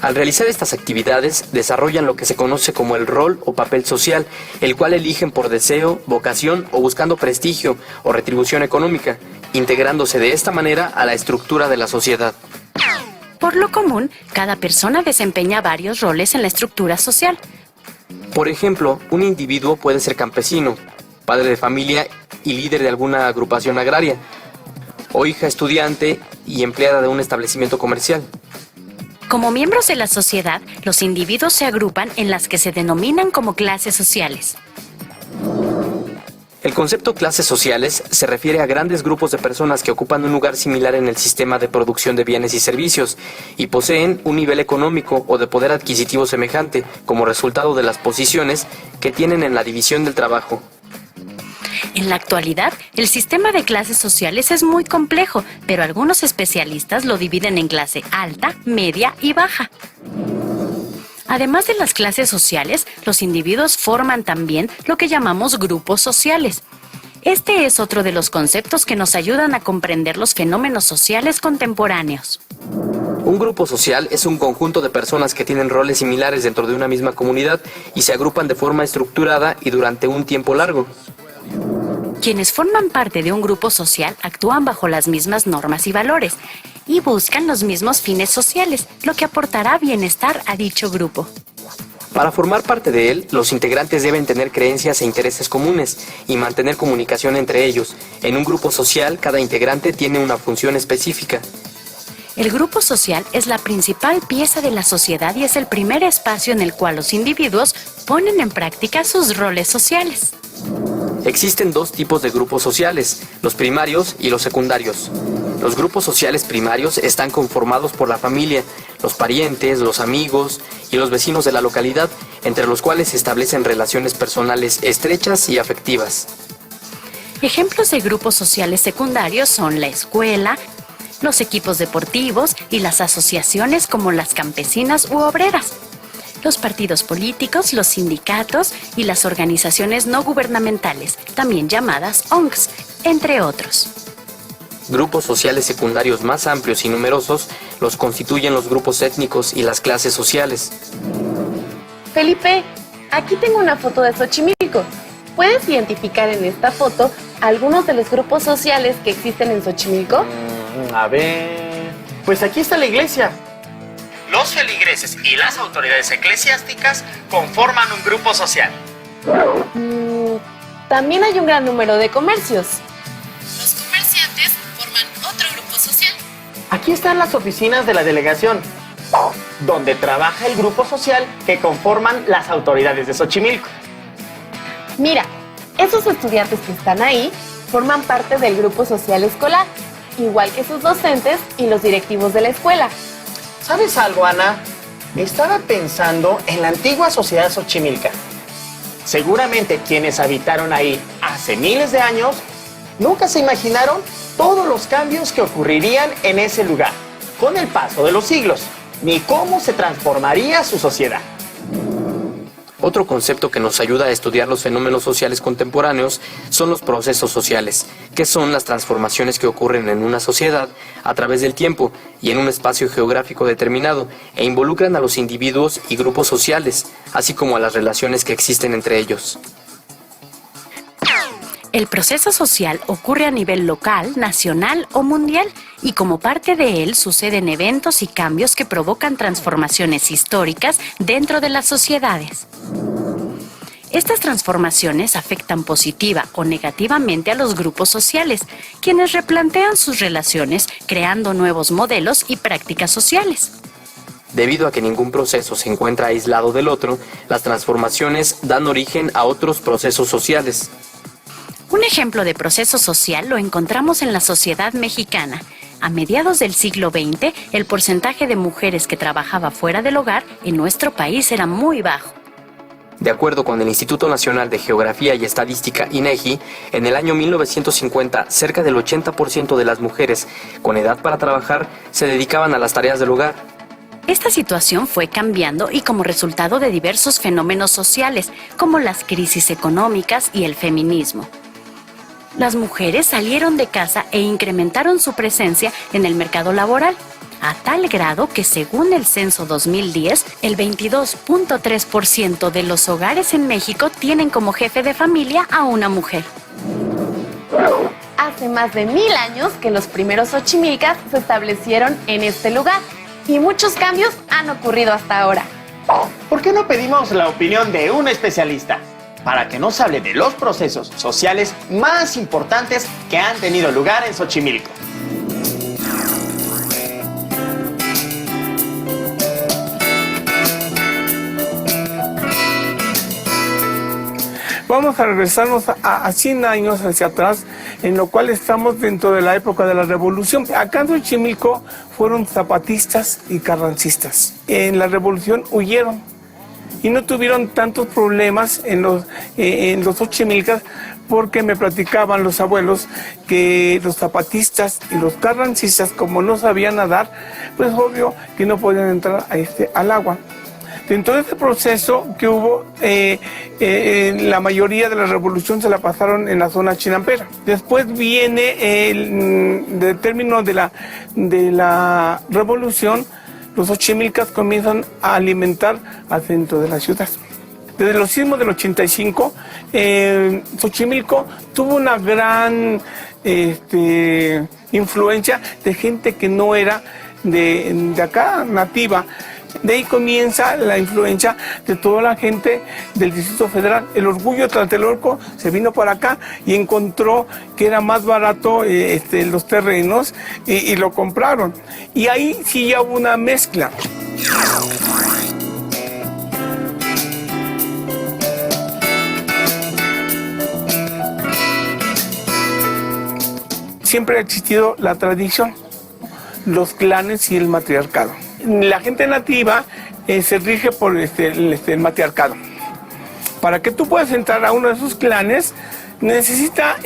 Al realizar estas actividades, desarrollan lo que se conoce como el rol o papel social, el cual eligen por deseo, vocación o buscando prestigio o retribución económica, integrándose de esta manera a la estructura de la sociedad. Por lo común, cada persona desempeña varios roles en la estructura social. Por ejemplo, un individuo puede ser campesino, padre de familia y líder de alguna agrupación agraria, o hija estudiante y empleada de un establecimiento comercial. Como miembros de la sociedad, los individuos se agrupan en las que se denominan como clases sociales. El concepto clases sociales se refiere a grandes grupos de personas que ocupan un lugar similar en el sistema de producción de bienes y servicios y poseen un nivel económico o de poder adquisitivo semejante como resultado de las posiciones que tienen en la división del trabajo. En la actualidad, el sistema de clases sociales es muy complejo, pero algunos especialistas lo dividen en clase alta, media y baja. Además de las clases sociales, los individuos forman también lo que llamamos grupos sociales. Este es otro de los conceptos que nos ayudan a comprender los fenómenos sociales contemporáneos. Un grupo social es un conjunto de personas que tienen roles similares dentro de una misma comunidad y se agrupan de forma estructurada y durante un tiempo largo. Quienes forman parte de un grupo social actúan bajo las mismas normas y valores. y buscan los mismos fines sociales, lo que aportará bienestar a dicho grupo. Para formar parte de él, los integrantes deben tener creencias e intereses comunes y mantener comunicación entre ellos. En un grupo social, cada integrante tiene una función específica. El grupo social es la principal pieza de la sociedad y es el primer espacio en el cual los individuos ponen en práctica sus roles sociales. Existen dos tipos de grupos sociales, los primarios y los secundarios. Los grupos sociales primarios están conformados por la familia, los parientes, los amigos y los vecinos de la localidad, entre los cuales se establecen relaciones personales estrechas y afectivas. Ejemplos de grupos sociales secundarios son la escuela, los equipos deportivos y las asociaciones como las campesinas u obreras, los partidos políticos, los sindicatos y las organizaciones no gubernamentales, también llamadas ONGs, entre otros. Grupos sociales secundarios más amplios y numerosos los constituyen los grupos étnicos y las clases sociales. Felipe, aquí tengo una foto de Xochimilco. ¿Puedes identificar en esta foto algunos de los grupos sociales que existen en Xochimilco? A ver... Pues aquí está la iglesia. Los feligreses y las autoridades eclesiásticas conforman un grupo social. También hay un gran número de comercios. Los comerciantes forman otro grupo social. Aquí están las oficinas de la delegación, donde trabaja el grupo social que conforman las autoridades de Xochimilco. Mira, esos estudiantes que están ahí forman parte del grupo social escolar, igual que sus docentes y los directivos de la escuela. ¿Sabes algo, Ana? Estaba pensando en la antigua sociedad xochimilca. Seguramente quienes habitaron ahí hace miles de años nunca se imaginaron todos los cambios que ocurrirían en ese lugar con el paso de los siglos, ni cómo se transformaría su sociedad. Otro concepto que nos ayuda a estudiar los fenómenos sociales contemporáneos son los procesos sociales, que son las transformaciones que ocurren en una sociedad a través del tiempo y en un espacio geográfico determinado e involucran a los individuos y grupos sociales, así como a las relaciones que existen entre ellos. El proceso social ocurre a nivel local, nacional o mundial y como parte de él suceden eventos y cambios que provocan transformaciones históricas dentro de las sociedades. Estas transformaciones afectan positiva o negativamente a los grupos sociales, quienes replantean sus relaciones creando nuevos modelos y prácticas sociales. Debido a que ningún proceso se encuentra aislado del otro, las transformaciones dan origen a otros procesos sociales. Un ejemplo de proceso social lo encontramos en la sociedad mexicana. A mediados del siglo XX, el porcentaje de mujeres que trabajaba fuera del hogar en nuestro país era muy bajo. De acuerdo con el Instituto Nacional de Geografía y Estadística, INEGI, en el año 1950, cerca del 80% de las mujeres con edad para trabajar se dedicaban a las tareas del hogar. Esta situación fue cambiando y como resultado de diversos fenómenos sociales, como las crisis económicas y el feminismo. Las mujeres salieron de casa e incrementaron su presencia en el mercado laboral, a tal grado que según el censo 2010, el 22.3% de los hogares en México tienen como jefe de familia a una mujer. Hace más de 1000 años que los primeros xochimilcas se establecieron en este lugar y muchos cambios han ocurrido hasta ahora. ¿Por qué no pedimos la opinión de un especialista para que nos hable de los procesos sociales más importantes que han tenido lugar en Xochimilco? Vamos a regresarnos a 100 años hacia atrás, en lo cual estamos dentro de la época de la Revolución. Acá en Xochimilco fueron zapatistas y carrancistas. En la Revolución huyeron y no tuvieron tantos problemas en los xochimilcas, porque me platicaban los abuelos que los zapatistas y los carrancistas, como no sabían nadar, pues obvio que no podían entrar al agua. Dentro de este proceso que hubo, la mayoría de la revolución se la pasaron en la zona chinampera. Después viene el término de la revolución, los xochimilcas comienzan a alimentar al centro de la ciudad. Desde los sismos del 85, Xochimilco tuvo una gran influencia de gente que no era de acá, nativa. De ahí comienza la influencia de toda la gente del Distrito Federal. El Orgullo Tlatelolco se vino para acá y encontró que era más barato los terrenos y lo compraron. Y ahí sí ya hubo una mezcla. Siempre ha existido la tradición, los clanes y el matriarcado. La gente nativa se rige por el matriarcado. Para que tú puedas entrar a uno de esos clanes, necesita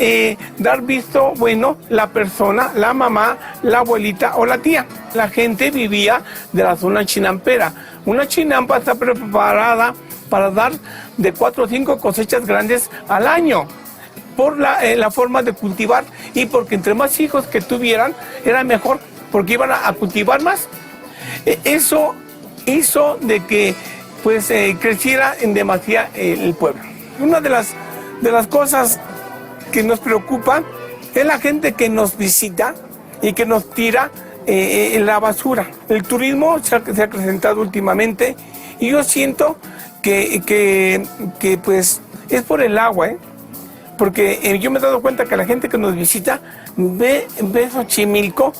dar visto bueno la persona, la mamá, la abuelita o la tía. La gente vivía de la zona chinampera. Una chinampa está preparada para dar de 4 o 5 cosechas grandes al año, por la forma de cultivar y porque entre más hijos que tuvieran era mejor porque iban a cultivar más. Eso hizo de que pues creciera en demasía el pueblo. Una de las cosas que nos preocupa es la gente que nos visita y que nos tira la basura. El turismo se ha acrecentado últimamente y yo siento que pues es por el agua, porque yo me he dado cuenta que la gente que nos visita ve Xochimilco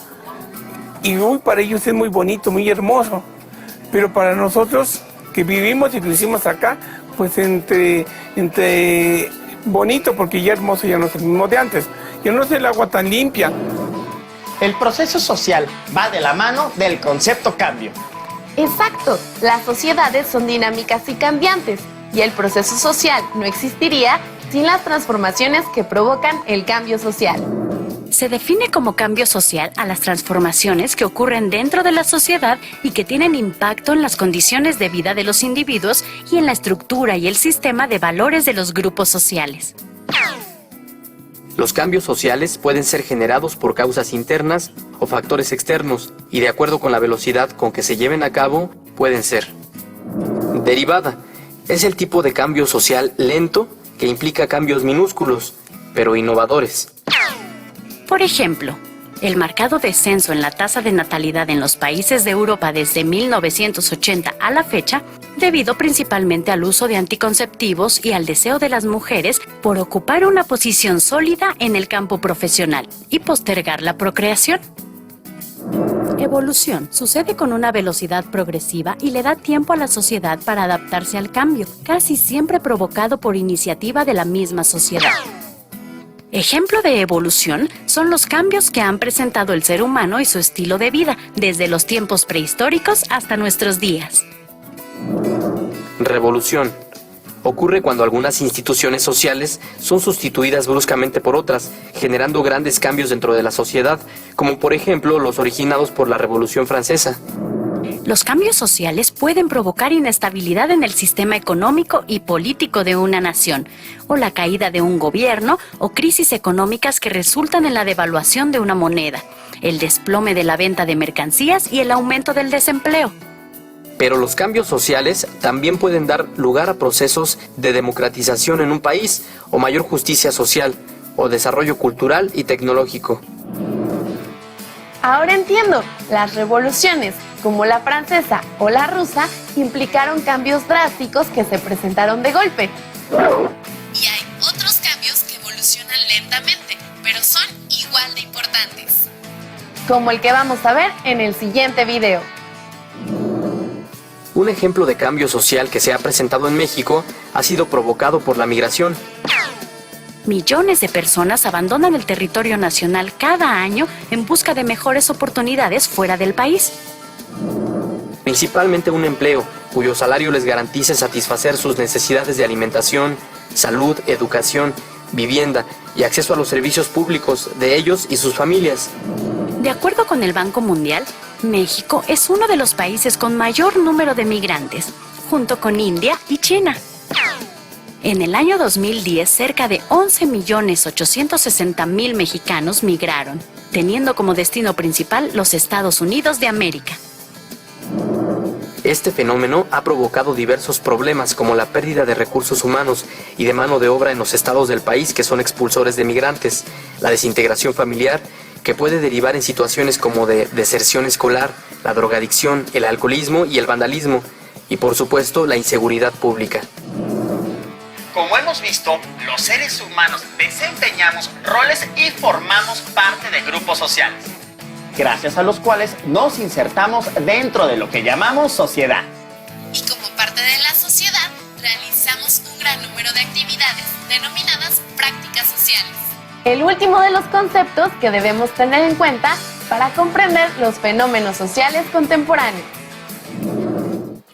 y para ellos es muy bonito, muy hermoso, pero para nosotros que vivimos y crecimos acá, pues entre bonito, porque ya hermoso ya no es el mismo de antes, ya no es el agua tan limpia. El proceso social va de la mano del concepto cambio. Exacto, las sociedades son dinámicas y cambiantes, y el proceso social no existiría sin las transformaciones que provocan el cambio social. Se define como cambio social a las transformaciones que ocurren dentro de la sociedad y que tienen impacto en las condiciones de vida de los individuos y en la estructura y el sistema de valores de los grupos sociales. Los cambios sociales pueden ser generados por causas internas o factores externos y de acuerdo con la velocidad con que se lleven a cabo, pueden ser. Derivada es el tipo de cambio social lento que implica cambios minúsculos, pero innovadores. Por ejemplo, el marcado descenso en la tasa de natalidad en los países de Europa desde 1980 a la fecha, debido principalmente al uso de anticonceptivos y al deseo de las mujeres por ocupar una posición sólida en el campo profesional y postergar la procreación. Evolución sucede con una velocidad progresiva y le da tiempo a la sociedad para adaptarse al cambio, casi siempre provocado por iniciativa de la misma sociedad. Ejemplo de evolución son los cambios que han presentado el ser humano y su estilo de vida, desde los tiempos prehistóricos hasta nuestros días. Revolución. Ocurre cuando algunas instituciones sociales son sustituidas bruscamente por otras, generando grandes cambios dentro de la sociedad, como por ejemplo los originados por la Revolución Francesa. Los cambios sociales pueden provocar inestabilidad en el sistema económico y político de una nación, o la caída de un gobierno, o crisis económicas que resultan en la devaluación de una moneda, el desplome de la venta de mercancías y el aumento del desempleo. Pero los cambios sociales también pueden dar lugar a procesos de democratización en un país, o mayor justicia social, o desarrollo cultural y tecnológico. Ahora entiendo, las revoluciones, como la francesa o la rusa, implicaron cambios drásticos que se presentaron de golpe. Y hay otros cambios que evolucionan lentamente, pero son igual de importantes. Como el que vamos a ver en el siguiente video. Un ejemplo de cambio social que se ha presentado en México ha sido provocado por la migración. Millones de personas abandonan el territorio nacional cada año en busca de mejores oportunidades fuera del país. Principalmente un empleo, cuyo salario les garantice satisfacer sus necesidades de alimentación, salud, educación, vivienda y acceso a los servicios públicos de ellos y sus familias. De acuerdo con el Banco Mundial, México es uno de los países con mayor número de migrantes, junto con India y China. En el año 2010, cerca de 11.860.000 mexicanos migraron, teniendo como destino principal los Estados Unidos de América. Este fenómeno ha provocado diversos problemas como la pérdida de recursos humanos y de mano de obra en los estados del país que son expulsores de migrantes, la desintegración familiar, que puede derivar en situaciones como de deserción escolar, la drogadicción, el alcoholismo y el vandalismo, y por supuesto la inseguridad pública. Como hemos visto, los seres humanos desempeñamos roles y formamos parte de grupos sociales, gracias a los cuales nos insertamos dentro de lo que llamamos sociedad. Y como parte de la sociedad, realizamos un gran número de actividades denominadas prácticas sociales. El último de los conceptos que debemos tener en cuenta para comprender los fenómenos sociales contemporáneos.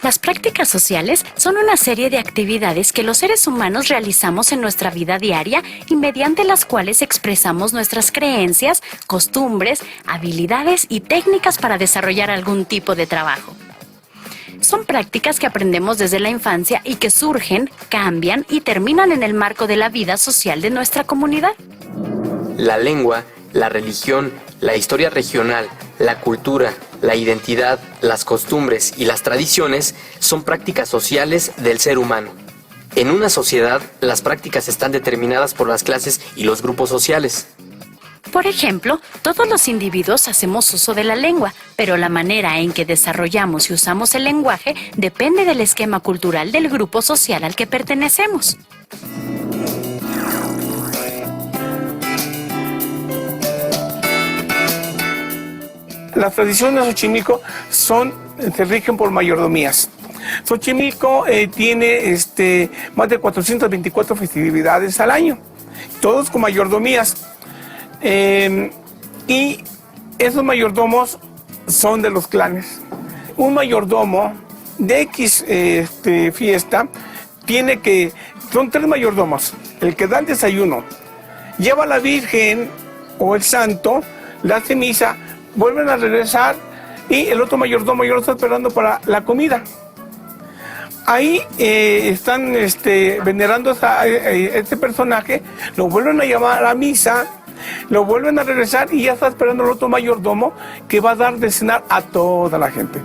Las prácticas sociales son una serie de actividades que los seres humanos realizamos en nuestra vida diaria y mediante las cuales expresamos nuestras creencias, costumbres, habilidades y técnicas para desarrollar algún tipo de trabajo. Son prácticas que aprendemos desde la infancia y que surgen, cambian y terminan en el marco de la vida social de nuestra comunidad. La lengua, la religión, la historia regional, la cultura, la identidad, las costumbres y las tradiciones son prácticas sociales del ser humano. En una sociedad, las prácticas están determinadas por las clases y los grupos sociales. Por ejemplo, todos los individuos hacemos uso de la lengua, pero la manera en que desarrollamos y usamos el lenguaje depende del esquema cultural del grupo social al que pertenecemos. Las tradiciones de Xochimilco se rigen por mayordomías. Xochimilco tiene más de 424 festividades al año, todos con mayordomías. Y esos mayordomos son de los clanes. Un mayordomo de X fiesta son 3 mayordomos. El que da el desayuno, lleva a la Virgen o el santo, le hace misa, vuelven a regresar y el otro mayordomo ya lo está esperando para la comida. Ahí están venerando a este personaje, lo vuelven a llamar a misa, lo vuelven a regresar y ya está esperando el otro mayordomo que va a dar de cenar a toda la gente.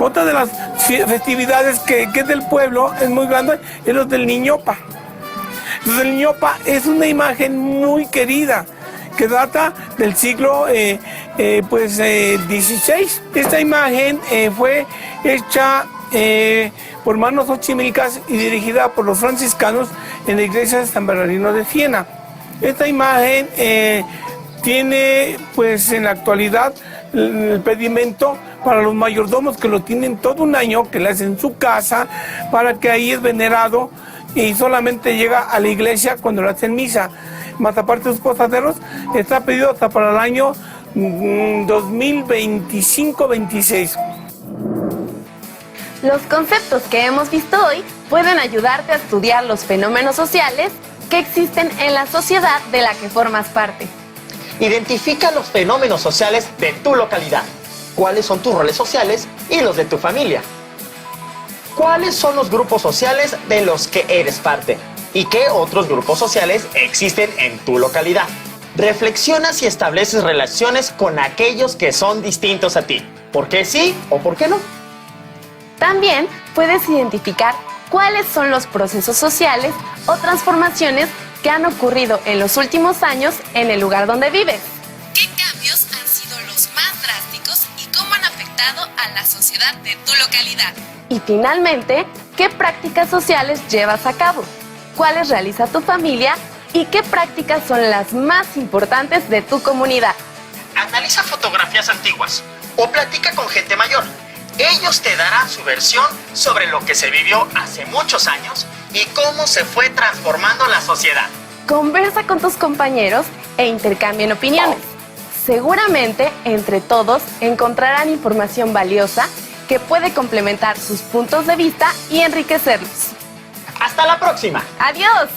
Otra de las festividades que es del pueblo, es muy grande, es los del Niñopa. Los del Niñopa es una imagen muy querida que data del siglo XVI. Esta imagen fue hecha por hermanos xochimilcas y dirigida por los franciscanos en la iglesia de San Bernardino de Siena. Esta imagen tiene en la actualidad el pedimento para los mayordomos que lo tienen todo un año, que le hacen en su casa, para que ahí es venerado y solamente llega a la iglesia cuando le hacen misa. Más aparte de sus posaderos, está pedido hasta para el año 2025-26. Los conceptos que hemos visto hoy pueden ayudarte a estudiar los fenómenos sociales que existen en la sociedad de la que formas parte. Identifica los fenómenos sociales de tu localidad. ¿Cuáles son tus roles sociales y los de tu familia? ¿Cuáles son los grupos sociales de los que eres parte? ¿Y qué otros grupos sociales existen en tu localidad? Reflexiona si estableces relaciones con aquellos que son distintos a ti. ¿Por qué sí o por qué no? También puedes identificar cuáles son los procesos sociales o transformaciones que han ocurrido en los últimos años en el lugar donde vives. ¿Qué cambios han sido los más drásticos y cómo han afectado a la sociedad de tu localidad? Y finalmente, ¿qué prácticas sociales llevas a cabo? ¿Cuáles realiza tu familia? ¿Y qué prácticas son las más importantes de tu comunidad? Analiza fotografías antiguas o platica con gente mayor. Ellos te darán su versión sobre lo que se vivió hace muchos años y cómo se fue transformando la sociedad. Conversa con tus compañeros e intercambien opiniones. Seguramente, entre todos, encontrarán información valiosa que puede complementar sus puntos de vista y enriquecerlos. ¡Hasta la próxima! ¡Adiós!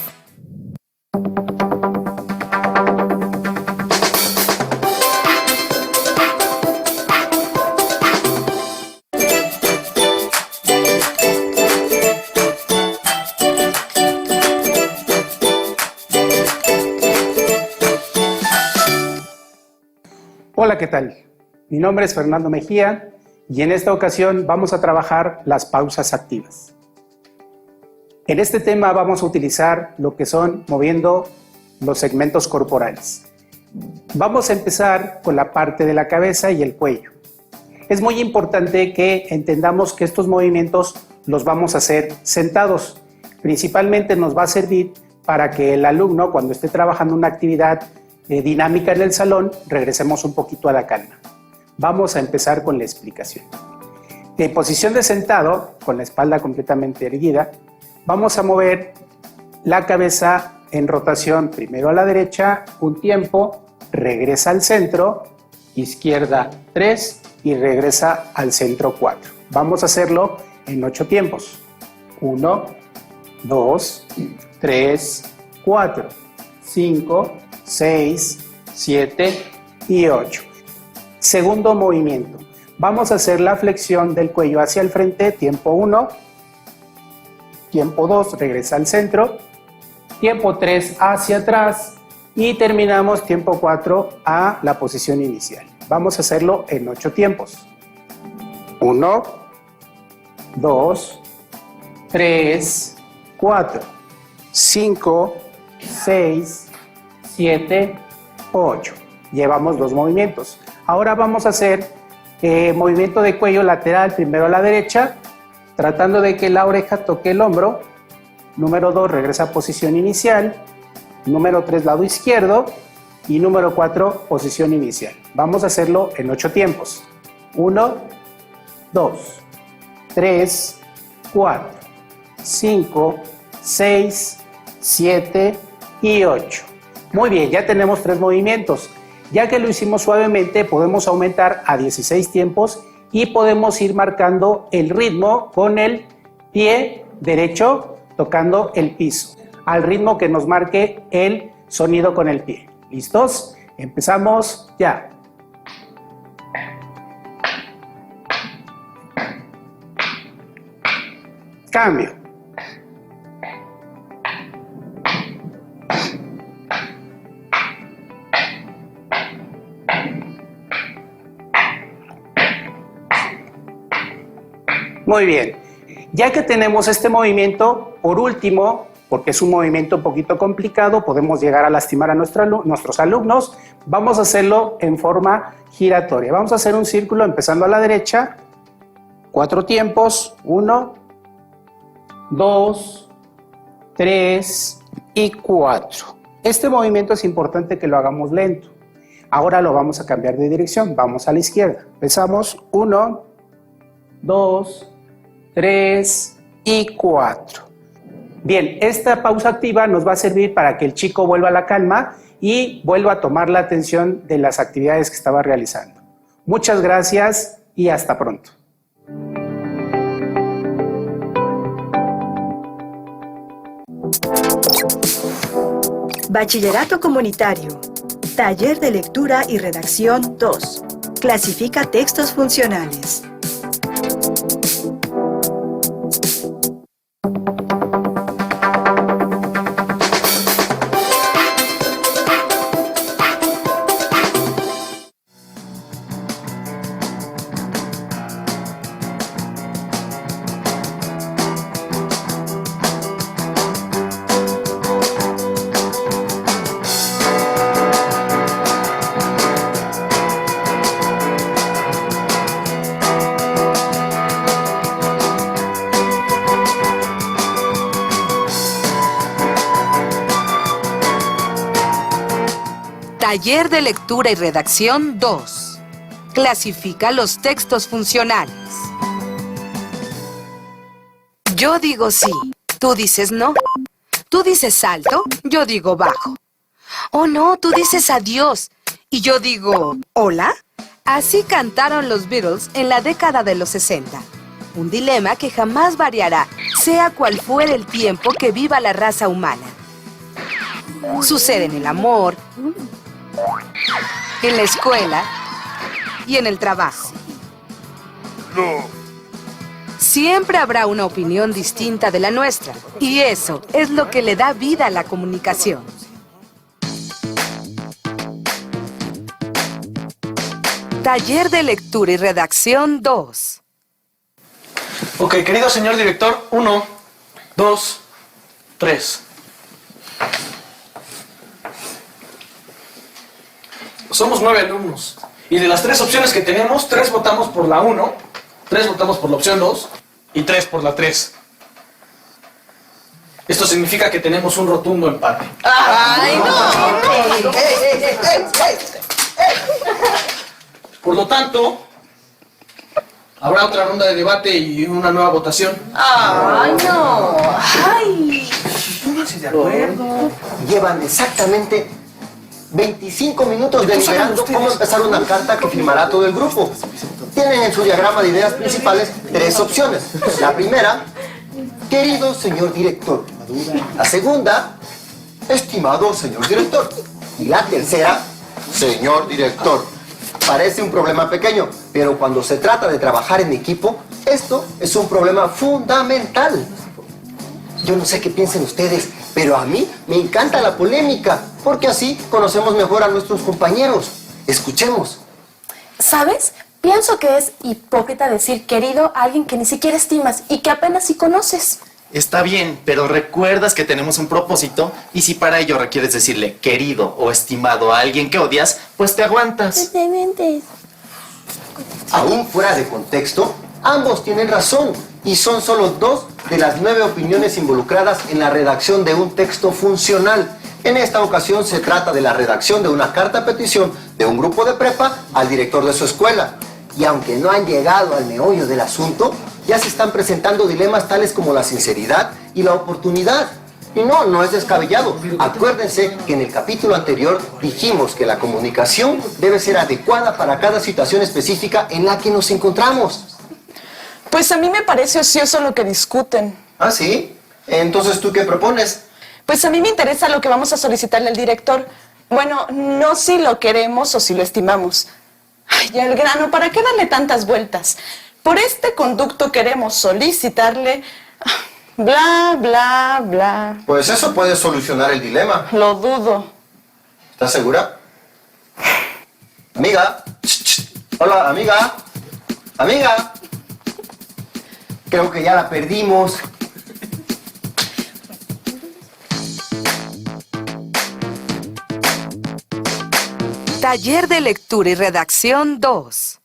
Hola, ¿qué tal? Mi nombre es Fernando Mejía y en esta ocasión vamos a trabajar las pausas activas. En este tema vamos a utilizar lo que son moviendo los segmentos corporales. Vamos a empezar con la parte de la cabeza y el cuello. Es muy importante que entendamos que estos movimientos los vamos a hacer sentados. Principalmente nos va a servir para que el alumno, cuando esté trabajando una actividad dinámica en el salón, regresemos un poquito a la calma. Vamos a empezar con la explicación. En posición de sentado, con la espalda completamente erguida, vamos a mover la cabeza en rotación primero a la derecha, un tiempo, regresa al centro, izquierda 3 y regresa al centro 4. Vamos a hacerlo en 8 tiempos. 1, 2, 3, 4, 5, 6, 7 y 8. Segundo movimiento. Vamos a hacer la flexión del cuello hacia el frente, tiempo 1, tiempo 2, regresa al centro, tiempo 3 hacia atrás y terminamos tiempo 4 a la posición inicial. Vamos a hacerlo en 8 tiempos. 1, 2, 3, 4, 5, 6, 7, 8. Llevamos 2 movimientos. Ahora vamos a hacer movimiento de cuello lateral, primero a la derecha, tratando de que la oreja toque el hombro. Número 2, regresa a posición inicial. Número 3, lado izquierdo. Y número 4, posición inicial. Vamos a hacerlo en 8 tiempos. 1, 2, 3, 4, 5, 6, 7 y 8. Muy bien, ya tenemos 3 movimientos. Ya que lo hicimos suavemente, podemos aumentar a 16 tiempos y podemos ir marcando el ritmo con el pie derecho tocando el piso, al ritmo que nos marque el sonido con el pie. ¿Listos? Empezamos ya. Cambio. Muy bien, ya que tenemos este movimiento, por último, porque es un movimiento un poquito complicado, podemos llegar a lastimar a nuestros alumnos, vamos a hacerlo en forma giratoria. Vamos a hacer un círculo empezando a la derecha, 4 tiempos, 1, 2, 3 y 4. Este movimiento es importante que lo hagamos lento. Ahora lo vamos a cambiar de dirección, vamos a la izquierda. Empezamos 1, 2, 3 y 4. Bien, esta pausa activa nos va a servir para que el chico vuelva a la calma y vuelva a tomar la atención de las actividades que estaba realizando. Muchas gracias y hasta pronto. Bachillerato Comunitario. Taller de Lectura y Redacción 2. Clasifica textos funcionales. Taller de Lectura y Redacción 2. Clasifica los textos funcionales. Yo digo sí, tú dices no. Tú dices alto, yo digo bajo. Oh no, tú dices adiós y yo digo hola. Así cantaron los Beatles en la década de los 60. Un dilema que jamás variará, sea cual fuere el tiempo que viva la raza humana. Sucede en el amor, en la escuela y en el trabajo. No. Siempre habrá una opinión distinta de la nuestra, y eso es lo que le da vida a la comunicación. Taller de lectura y redacción 2. Ok, querido señor director, 1, 2, 3. Somos 9 alumnos. Y de las 3 opciones que tenemos, 3 votamos por la 1, 3 votamos por la opción 2 y 3 por la 3. Esto significa que tenemos un rotundo empate. ¡Ay, no! Por lo tanto, habrá otra ronda de debate y una nueva votación. ¡Ay, no! ¡Ay! Pónganse de acuerdo. Llevan exactamente 25 minutos deliberando cómo empezar una carta que firmará todo el grupo. Tienen en su diagrama de ideas principales 3 opciones. La primera, querido señor director. La segunda, estimado señor director. Y la tercera, señor director. Parece un problema pequeño, pero cuando se trata de trabajar en equipo, esto es un problema fundamental. Yo no sé qué piensen ustedes, pero a mí me encanta la polémica, porque así conocemos mejor a nuestros compañeros. Escuchemos. ¿Sabes? Pienso que es hipócrita decir querido a alguien que ni siquiera estimas y que apenas si conoces. Está bien, pero recuerdas que tenemos un propósito y si para ello requieres decirle querido o estimado a alguien que odias, pues te aguantas. Aún fuera de contexto, ambos tienen razón y son solo 2 de las 9 opiniones involucradas en la redacción de un texto funcional. En esta ocasión se trata de la redacción de una carta petición de un grupo de prepa al director de su escuela. Y aunque no han llegado al meollo del asunto, ya se están presentando dilemas tales como la sinceridad y la oportunidad. Y no es descabellado. Acuérdense que en el capítulo anterior dijimos que la comunicación debe ser adecuada para cada situación específica en la que nos encontramos. Pues a mí me parece ocioso lo que discuten. ¿Ah, sí? Entonces, ¿tú qué propones? Pues a mí me interesa lo que vamos a solicitarle al director. Bueno, no si lo queremos o si lo estimamos. Ay, ya el grano, ¿para qué darle tantas vueltas? Por este conducto queremos solicitarle... bla, bla, bla. Pues eso puede solucionar el dilema. Lo dudo. ¿Estás segura? Amiga. Hola, amiga. Amiga. Creo que ya la perdimos. Taller de lectura y redacción 2.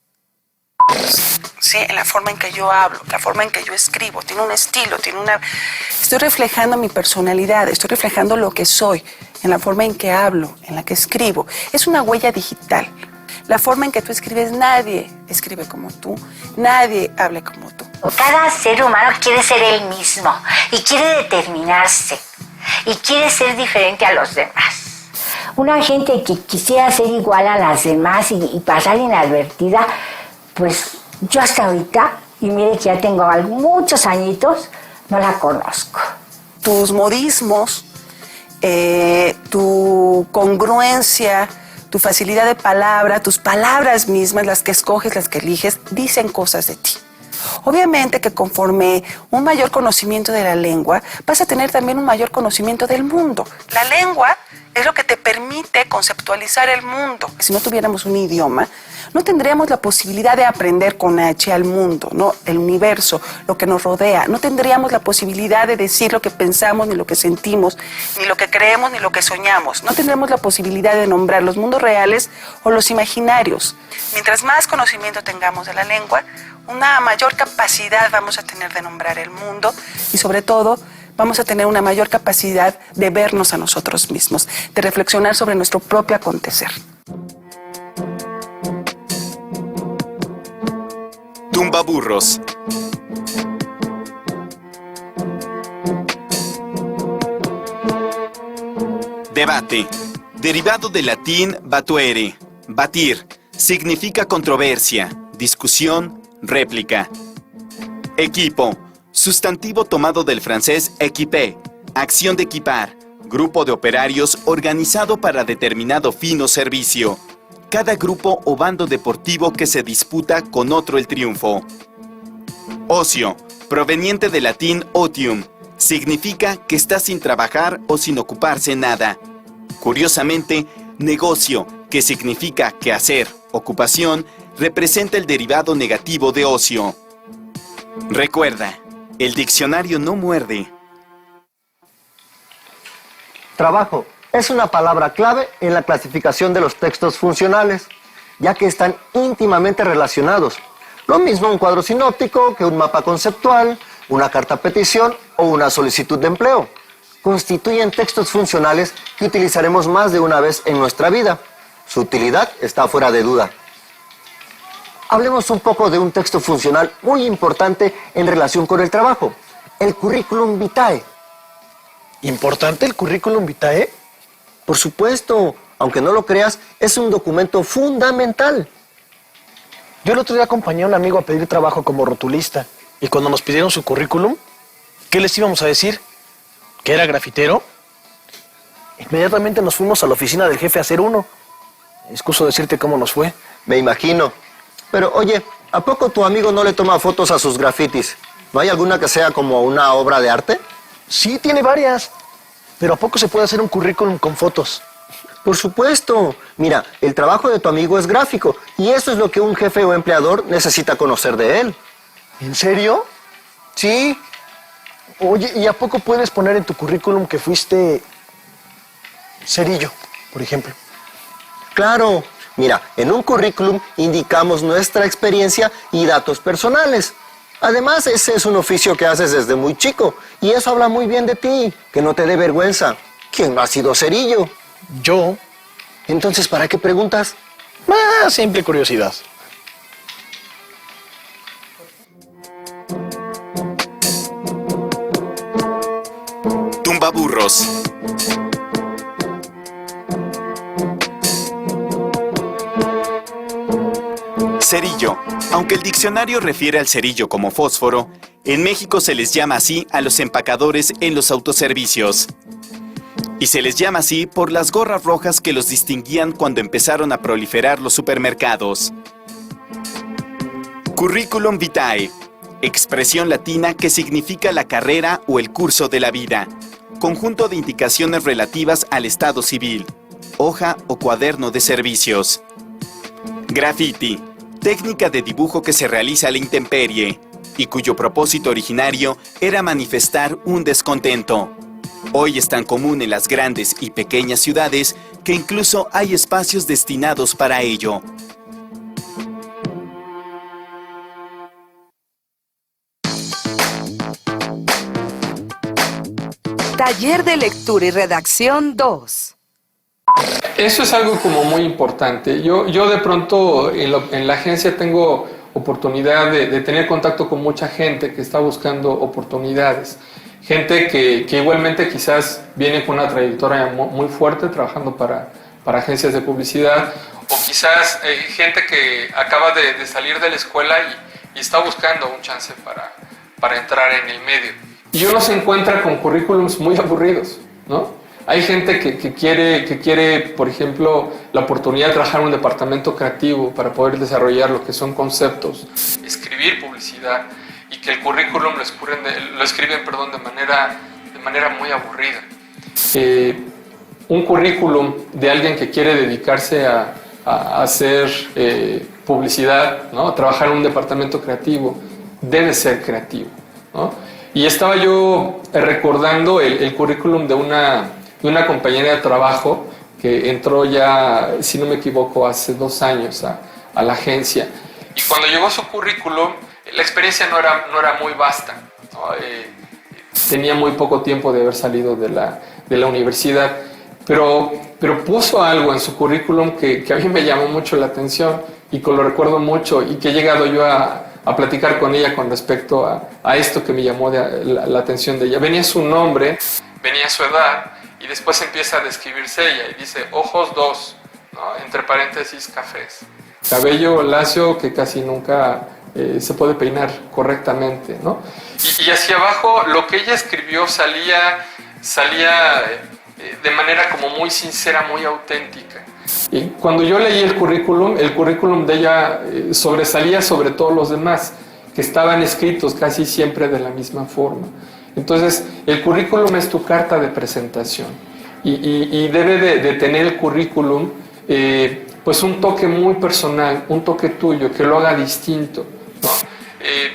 Sí, en la forma en que yo hablo, la forma en que yo escribo, tiene un estilo, tiene una... Estoy reflejando mi personalidad, estoy reflejando lo que soy, en la forma en que hablo, en la que escribo. Es una huella digital. La forma en que tú escribes, nadie escribe como tú, nadie habla como tú. Cada ser humano quiere ser él mismo y quiere determinarse y quiere ser diferente a los demás. Una gente que quisiera ser igual a las demás y pasar inadvertida, pues yo hasta ahorita, y mire que ya tengo muchos añitos, no la conozco. Tus modismos, tu congruencia, tu facilidad de palabra, tus palabras mismas, las que escoges, las que eliges, dicen cosas de ti. Obviamente que conforme un mayor conocimiento de la lengua, vas a tener también un mayor conocimiento del mundo. La lengua es lo que te permite conceptualizar el mundo. Si no tuviéramos un idioma, no tendríamos la posibilidad de aprender con H al mundo, ¿no? El universo, lo que nos rodea. No tendríamos la posibilidad de decir lo que pensamos, ni lo que sentimos, ni lo que creemos, ni lo que soñamos. No tendríamos la posibilidad de nombrar los mundos reales o los imaginarios. Mientras más conocimiento tengamos de la lengua, una mayor capacidad vamos a tener de nombrar el mundo y sobre todo vamos a tener una mayor capacidad de vernos a nosotros mismos, de reflexionar sobre nuestro propio acontecer. Tumbaburros. Debate. Derivado del latín batuere. Batir. Significa controversia, discusión, réplica. Equipo. Sustantivo tomado del francés équiper, acción de equipar, grupo de operarios organizado para determinado fin o servicio. Cada grupo o bando deportivo que se disputa con otro el triunfo. Ocio, proveniente del latín otium, significa que está sin trabajar o sin ocuparse nada. Curiosamente, negocio, que significa quehacer, ocupación, representa el derivado negativo de ocio. Recuerda, el diccionario no muerde. Trabajo es una palabra clave en la clasificación de los textos funcionales, ya que están íntimamente relacionados. Lo mismo un cuadro sinóptico que un mapa conceptual, una carta petición o una solicitud de empleo. Constituyen textos funcionales que utilizaremos más de una vez en nuestra vida. Su utilidad está fuera de duda. Hablemos un poco de un texto funcional muy importante en relación con el trabajo, el currículum vitae. ¿Importante el currículum vitae? Por supuesto, aunque no lo creas, es un documento fundamental. Yo el otro día acompañé a un amigo a pedir trabajo como rotulista y cuando nos pidieron su currículum, ¿qué les íbamos a decir? ¿Que era grafitero? Inmediatamente nos fuimos a la oficina del jefe a hacer uno. Excuso decirte cómo nos fue. Me imagino. Pero oye, ¿a poco tu amigo no le toma fotos a sus grafitis? ¿No hay alguna que sea como una obra de arte? Sí, tiene varias. Pero ¿a poco se puede hacer un currículum con fotos? Por supuesto. Mira, el trabajo de tu amigo es gráfico y eso es lo que un jefe o empleador necesita conocer de él. ¿En serio? Sí. Oye, ¿y a poco puedes poner en tu currículum que fuiste cerillo, por ejemplo? Claro. Mira, en un currículum indicamos nuestra experiencia y datos personales. Además, ese es un oficio que haces desde muy chico y eso habla muy bien de ti, que no te dé vergüenza. ¿Quién no ha sido cerillo? Yo. Entonces, ¿para qué preguntas? Simple curiosidad. Tumbaburros. Cerillo. Aunque el diccionario refiere al cerillo como fósforo, en México se les llama así a los empacadores en los autoservicios. Y se les llama así por las gorras rojas que los distinguían cuando empezaron a proliferar los supermercados. Curriculum vitae. Expresión latina que significa la carrera o el curso de la vida. Conjunto de indicaciones relativas al estado civil. Hoja o cuaderno de servicios. Graffiti. Técnica de dibujo que se realiza a la intemperie y cuyo propósito originario era manifestar un descontento. Hoy es tan común en las grandes y pequeñas ciudades que incluso hay espacios destinados para ello. Taller de lectura y redacción 2. Eso es algo como muy importante. Yo de pronto en la agencia tengo oportunidad de tener contacto con mucha gente que está buscando oportunidades. Gente que igualmente quizás viene con una trayectoria muy fuerte trabajando para agencias de publicidad o quizás gente que acaba de salir de la escuela y está buscando un chance para entrar en el medio. Y uno se encuentra con currículums muy aburridos, ¿no? Hay gente que quiere, por ejemplo, la oportunidad de trabajar en un departamento creativo para poder desarrollar lo que son conceptos, escribir publicidad y que el currículum lo escriben de manera muy aburrida. Un currículum de alguien que quiere dedicarse a hacer publicidad, ¿no? A trabajar en un departamento creativo, debe ser creativo, ¿no? Y estaba yo recordando el currículum de una compañera de trabajo que entró ya, si no me equivoco, hace 2 años a la agencia. Y cuando llegó su currículum, la experiencia no era muy vasta, ¿no? Tenía muy poco tiempo de haber salido de la universidad, pero puso algo en su currículum que a mí me llamó mucho la atención y que lo recuerdo mucho y que he llegado yo a platicar con ella con respecto a esto que me llamó la atención de ella. Venía su nombre, venía su edad, y después empieza a describirse ella y dice ojos 2, ¿no? Entre paréntesis cafés, cabello lacio que casi nunca se puede peinar correctamente, ¿no? Y hacia abajo lo que ella escribió salía de manera como muy sincera, muy auténtica. Y cuando yo leí el currículum de ella sobresalía sobre todos los demás, que estaban escritos casi siempre de la misma forma. Entonces, el currículum es tu carta de presentación y debe de tener el currículum pues un toque muy personal, un toque tuyo, que lo haga distinto, ¿no?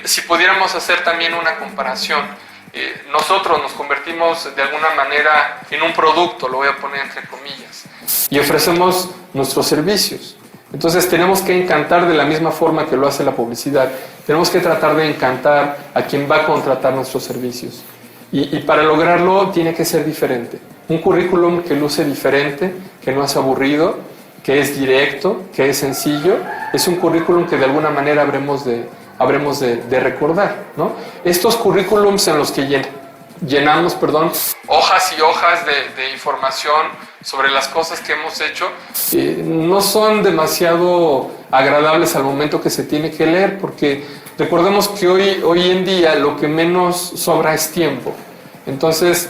Si pudiéramos hacer también una comparación, nosotros nos convertimos de alguna manera en un producto, lo voy a poner entre comillas, y ofrecemos nuestros servicios. Entonces tenemos que encantar de la misma forma que lo hace la publicidad. Tenemos que tratar de encantar a quien va a contratar nuestros servicios. Y para lograrlo tiene que ser diferente. Un currículum que luce diferente, que no es aburrido, que es directo, que es sencillo, es un currículum que de alguna manera habremos de recordar, ¿no? Estos currículums en los que llenamos hojas y hojas de información sobre las cosas que hemos hecho, no son demasiado agradables al momento que se tiene que leer, porque recordemos que hoy en día lo que menos sobra es tiempo. Entonces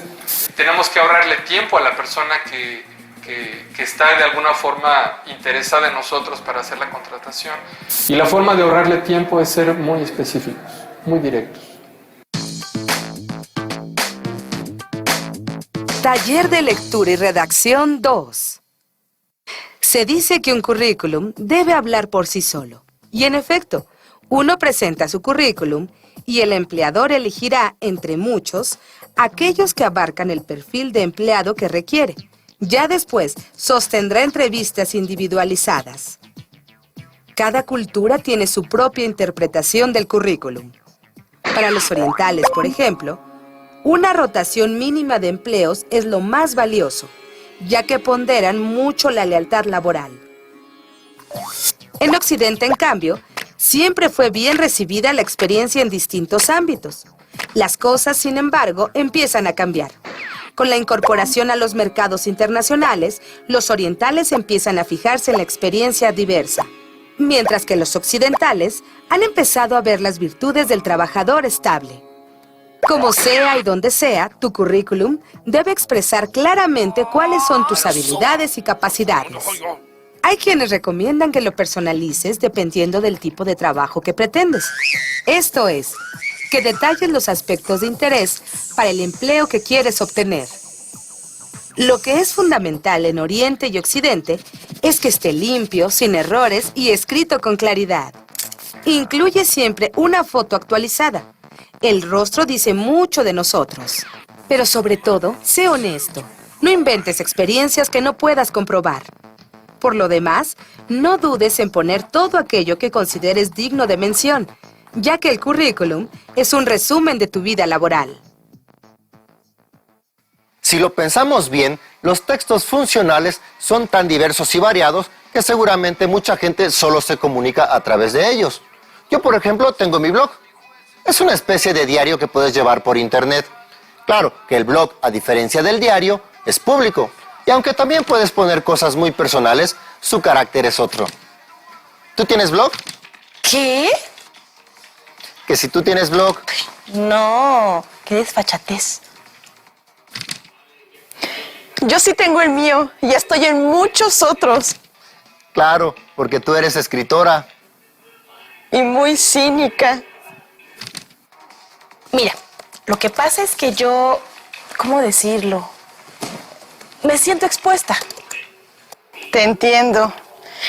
tenemos que ahorrarle tiempo a la persona que está de alguna forma interesada en nosotros para hacer la contratación. Y la forma de ahorrarle tiempo es ser muy específicos, muy directos. Taller de lectura y redacción 2. Se dice que un currículum debe hablar por sí solo. Y en efecto, uno presenta su currículum y el empleador elegirá entre muchos aquellos que abarcan el perfil de empleado que requiere. Ya después, sostendrá entrevistas individualizadas. Cada cultura tiene su propia interpretación del currículum. Para los orientales, por ejemplo, una rotación mínima de empleos es lo más valioso, ya que ponderan mucho la lealtad laboral. En Occidente, en cambio, siempre fue bien recibida la experiencia en distintos ámbitos. Las cosas, sin embargo, empiezan a cambiar. Con la incorporación a los mercados internacionales, los orientales empiezan a fijarse en la experiencia diversa, mientras que los occidentales han empezado a ver las virtudes del trabajador estable. Como sea y donde sea, tu currículum debe expresar claramente cuáles son tus habilidades y capacidades. Hay quienes recomiendan que lo personalices dependiendo del tipo de trabajo que pretendes. Esto es, que detalles los aspectos de interés para el empleo que quieres obtener. Lo que es fundamental en Oriente y Occidente es que esté limpio, sin errores y escrito con claridad. Incluye siempre una foto actualizada. El rostro dice mucho de nosotros. Pero sobre todo, sé honesto. No inventes experiencias que no puedas comprobar. Por lo demás, no dudes en poner todo aquello que consideres digno de mención, ya que el currículum es un resumen de tu vida laboral. Si lo pensamos bien, los textos funcionales son tan diversos y variados que seguramente mucha gente solo se comunica a través de ellos. Yo, por ejemplo, tengo mi blog. Es una especie de diario que puedes llevar por internet. Claro que el blog, a diferencia del diario, es público. Y aunque también puedes poner cosas muy personales, su carácter es otro. ¿Tú tienes blog? ¿Qué? Que si tú tienes blog... No, qué desfachatez. Yo sí tengo el mío y estoy en muchos otros. Claro, porque tú eres escritora. Y muy cínica. Mira, lo que pasa es que yo, ¿cómo decirlo? Me siento expuesta. Te entiendo.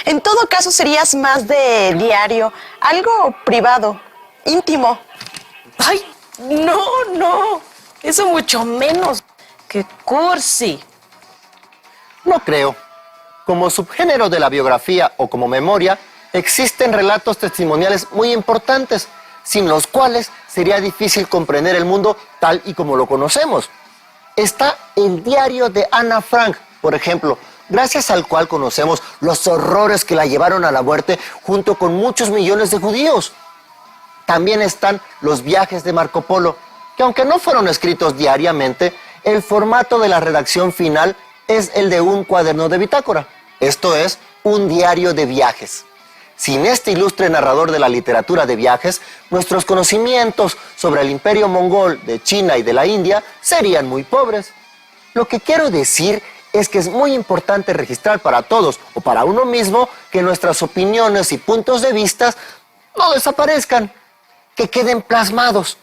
En todo caso serías más de diario, algo privado, íntimo. Ay, no, eso mucho menos. ¡Qué cursi! No creo. Como subgénero de la biografía o como memoria, existen relatos testimoniales muy importantes, sin los cuales sería difícil comprender el mundo tal y como lo conocemos. Está el diario de Ana Frank, por ejemplo, gracias al cual conocemos los horrores que la llevaron a la muerte junto con muchos millones de judíos. También están los viajes de Marco Polo, que aunque no fueron escritos diariamente, el formato de la redacción final es el de un cuaderno de bitácora, esto es, un diario de viajes. Sin este ilustre narrador de la literatura de viajes, nuestros conocimientos sobre el imperio mongol de China y de la India serían muy pobres. Lo que quiero decir es que es muy importante registrar para todos o para uno mismo que nuestras opiniones y puntos de vista no desaparezcan, que queden plasmados.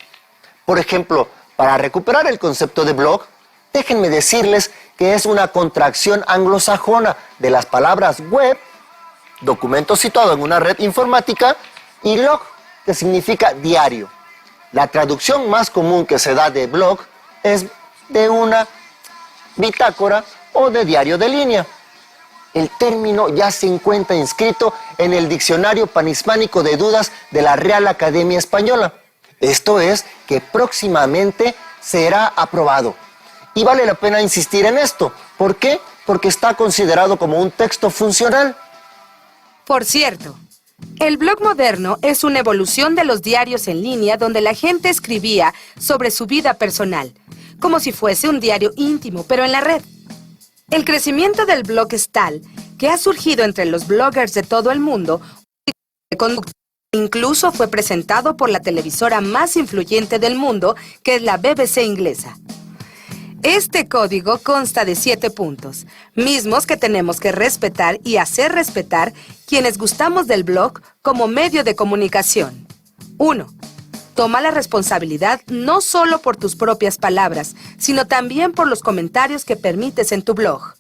Por ejemplo, para recuperar el concepto de blog, déjenme decirles que es una contracción anglosajona de las palabras web documento situado en una red informática, y log, que significa diario. La traducción más común que se da de blog es de una bitácora o de diario de línea. El término ya se encuentra inscrito en el Diccionario Panhispánico de Dudas de la Real Academia Española. Esto es que próximamente será aprobado. Y vale la pena insistir en esto. ¿Por qué? Porque está considerado como un texto funcional. Por cierto, el blog moderno es una evolución de los diarios en línea donde la gente escribía sobre su vida personal, como si fuese un diario íntimo, pero en la red. El crecimiento del blog es tal que ha surgido entre los bloggers de todo el mundo de conducta. Incluso fue presentado por la televisora más influyente del mundo, que es la BBC inglesa. Este código consta de 7 puntos, mismos que tenemos que respetar y hacer respetar quienes gustamos del blog como medio de comunicación. 1. Toma la responsabilidad no solo por tus propias palabras, sino también por los comentarios que permites en tu blog.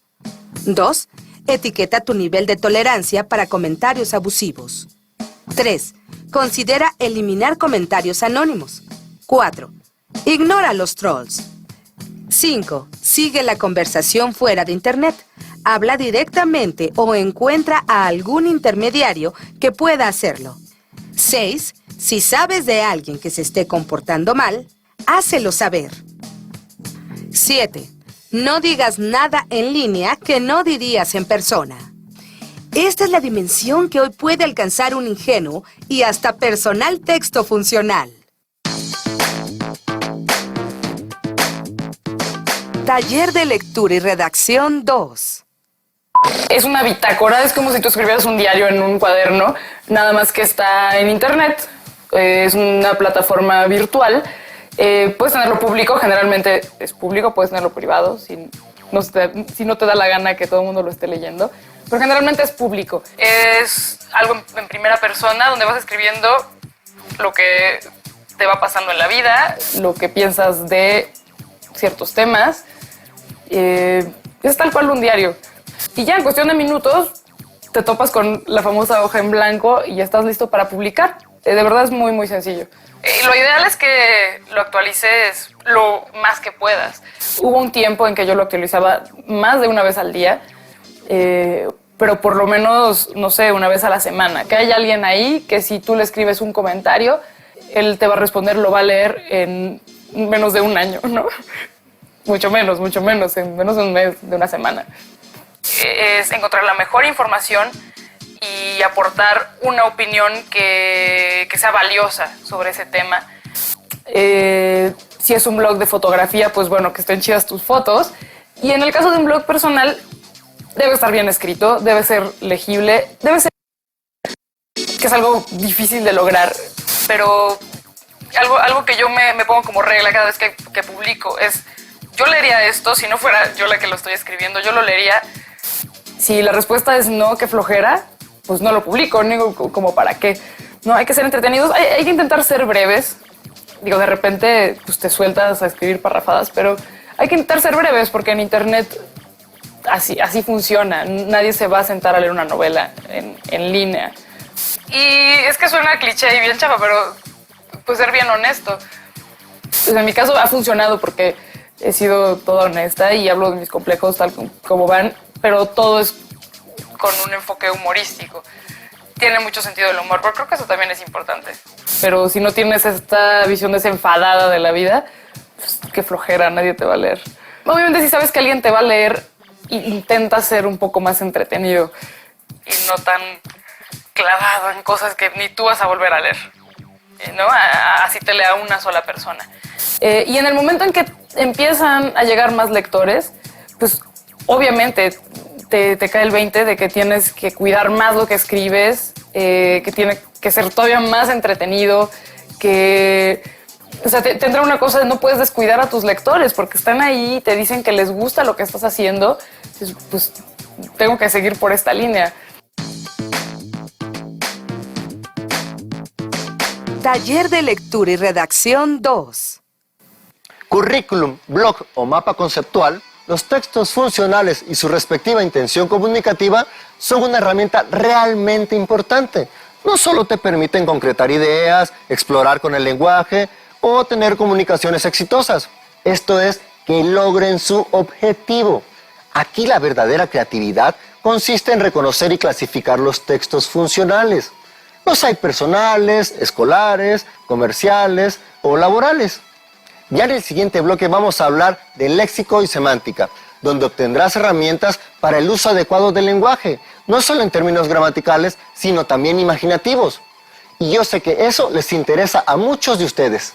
2. Etiqueta tu nivel de tolerancia para comentarios abusivos. 3. Considera eliminar comentarios anónimos. 4. Ignora los trolls. 5. Sigue la conversación fuera de Internet. Habla directamente o encuentra a algún intermediario que pueda hacerlo. 6. Si sabes de alguien que se esté comportando mal, hácelo saber. 7. No digas nada en línea que no dirías en persona. Esta es la dimensión que hoy puede alcanzar un ingenuo y hasta personal texto funcional. Taller de lectura y redacción 2. Es una bitácora, es como si tú escribieras un diario en un cuaderno, nada más que está en internet. Es una plataforma virtual. Puedes tenerlo público, generalmente es público, puedes tenerlo privado, si no te da la gana que todo el mundo lo esté leyendo. Pero generalmente es público. Es algo en primera persona, donde vas escribiendo lo que te va pasando en la vida, lo que piensas de ciertos temas. Es tal cual un diario. Y ya en cuestión de minutos te topas con la famosa hoja en blanco y ya estás listo para publicar. De verdad es muy, muy sencillo. Lo ideal es que lo actualices lo más que puedas. Hubo un tiempo en que yo lo actualizaba más de una vez al día, pero por lo menos, no sé, una vez a la semana. Que haya alguien ahí que si tú le escribes un comentario, él te va a responder, lo va a leer en menos de un año, ¿no? Mucho menos, en menos de un mes, de una semana. Es encontrar la mejor información y aportar una opinión que sea valiosa sobre ese tema. Si es un blog de fotografía, pues bueno, que estén chidas tus fotos. Y en el caso de un blog personal, debe estar bien escrito, debe ser legible, debe ser... que es algo difícil de lograr, pero algo que yo me pongo como regla cada vez que publico es... Yo leería esto, si no fuera yo la que lo estoy escribiendo, yo lo leería. Si la respuesta es no, qué flojera, pues no lo publico, digo, como para qué. No, hay que ser entretenidos, hay que intentar ser breves. Digo, de repente pues te sueltas a escribir parrafadas, pero hay que intentar ser breves porque en internet así funciona. Nadie se va a sentar a leer una novela en línea. Y es que suena cliché y bien chafa, pero pues ser bien honesto. Pues en mi caso ha funcionado porque he sido toda honesta y hablo de mis complejos tal como van, pero todo es con un enfoque humorístico. Tiene mucho sentido el humor, pero creo que eso también es importante. Pero si no tienes esta visión desenfadada de la vida, pues qué flojera, nadie te va a leer. Obviamente si sabes que alguien te va a leer, intenta ser un poco más entretenido y no tan clavado en cosas que ni tú vas a volver a leer, ¿no? Así te lea una sola persona. Y en el momento en que empiezan a llegar más lectores, pues obviamente te cae el 20 de que tienes que cuidar más lo que escribes, que tiene que ser todavía más entretenido, que... O sea, tendrá una cosa de no puedes descuidar a tus lectores porque están ahí y te dicen que les gusta lo que estás haciendo, pues tengo que seguir por esta línea. Taller de lectura y redacción 2. Currículum, blog o mapa conceptual los textos funcionales y su respectiva intención comunicativa son una herramienta realmente importante. No solo te permiten concretar ideas, explorar con el lenguaje o tener comunicaciones exitosas. Esto es, que logren su objetivo. Aquí la verdadera creatividad consiste en reconocer y clasificar los textos funcionales. Los hay personales, escolares, comerciales o laborales. Ya en el siguiente bloque vamos a hablar de léxico y semántica, donde obtendrás herramientas para el uso adecuado del lenguaje, no solo en términos gramaticales, sino también imaginativos. Y yo sé que eso les interesa a muchos de ustedes.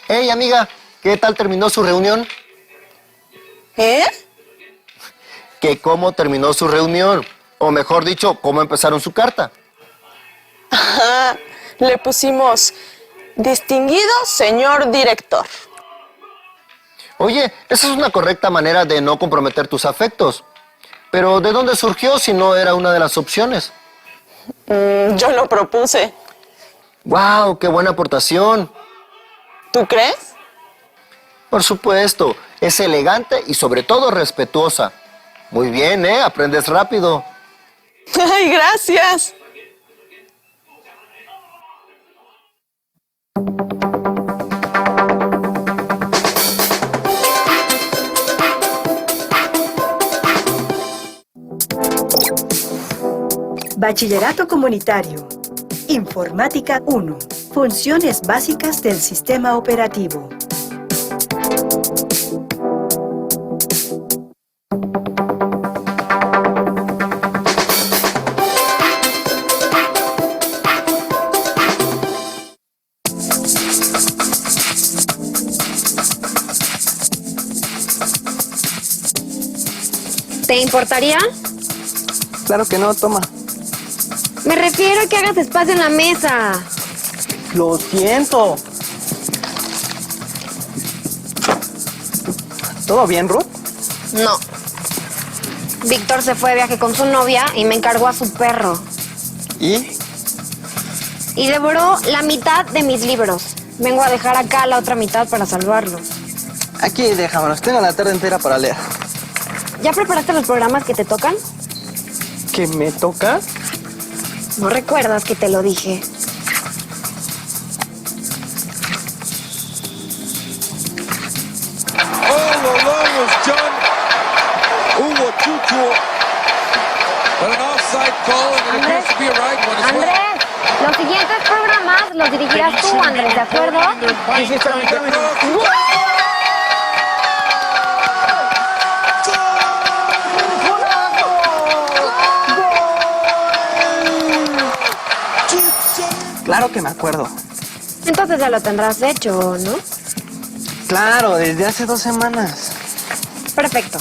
Hey, amiga, ¿qué tal terminó su reunión? ¿Eh? Que cómo terminó su reunión, o mejor dicho, cómo empezaron su carta. Ajá, le pusimos distinguido señor director. Oye, esa es una correcta manera de no comprometer tus afectos. Pero ¿de dónde surgió si no era una de las opciones? Yo lo propuse. ¡Wow! ¡Qué buena aportación! ¿Tú crees? Por supuesto, es elegante y sobre todo respetuosa. Muy bien, ¿eh? Aprendes rápido. ¡Ay, gracias! Bachillerato Comunitario. Informática 1. Funciones básicas del sistema operativo. ¿Te importaría? Claro que no, toma. Me refiero a que hagas espacio en la mesa. Lo siento. ¿Todo bien, Ruth? No. Víctor se fue de viaje con su novia y me encargó a su perro. ¿Y? Y devoró la mitad de mis libros. Vengo a dejar acá la otra mitad para salvarlo. Aquí déjamelos, tengo la tarde entera para leer. ¿Ya preparaste los programas que te tocan? ¿Que me toca? ¿No recuerdas que te lo dije? All along was John Uwotutu. But an offside call and it appears to be a right one as well. Andrés, los siguientes programas los dirigirás tú, Andrés, ¿de acuerdo? Sí, sí, espérame. Claro que me acuerdo. Entonces ya lo tendrás hecho, ¿no? Claro, desde hace 2 semanas. Perfecto.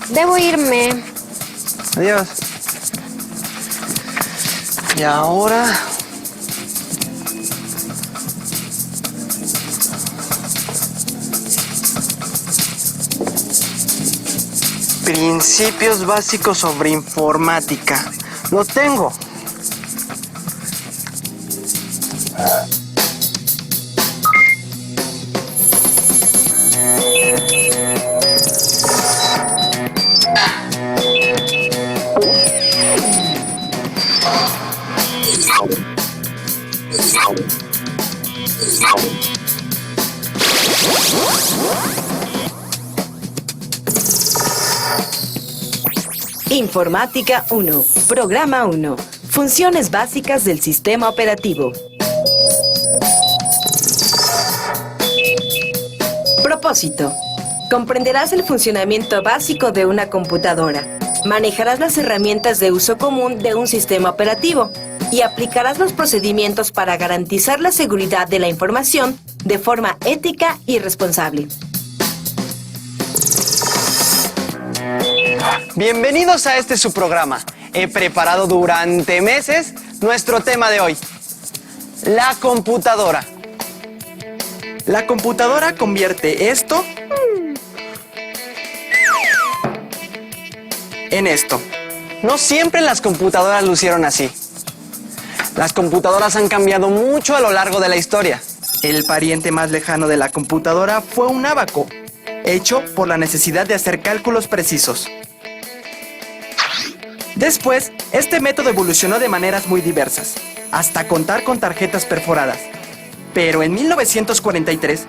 Debo irme. Adiós. Y ahora... Principios básicos sobre informática. Lo tengo. Informática 1. Programa 1. Funciones básicas del sistema operativo. Propósito. Comprenderás el funcionamiento básico de una computadora. Manejarás las herramientas de uso común de un sistema operativo y aplicarás los procedimientos para garantizar la seguridad de la información de forma ética y responsable. Bienvenidos a este su programa. He preparado durante meses nuestro tema de hoy. La computadora. La computadora convierte esto en esto. No siempre las computadoras lucieron así. Las computadoras han cambiado mucho a lo largo de la historia. El pariente más lejano de la computadora fue un ábaco. hecho por la necesidad de hacer cálculos precisos. Después, este método evolucionó de maneras muy diversas, hasta contar con tarjetas perforadas. Pero en 1943,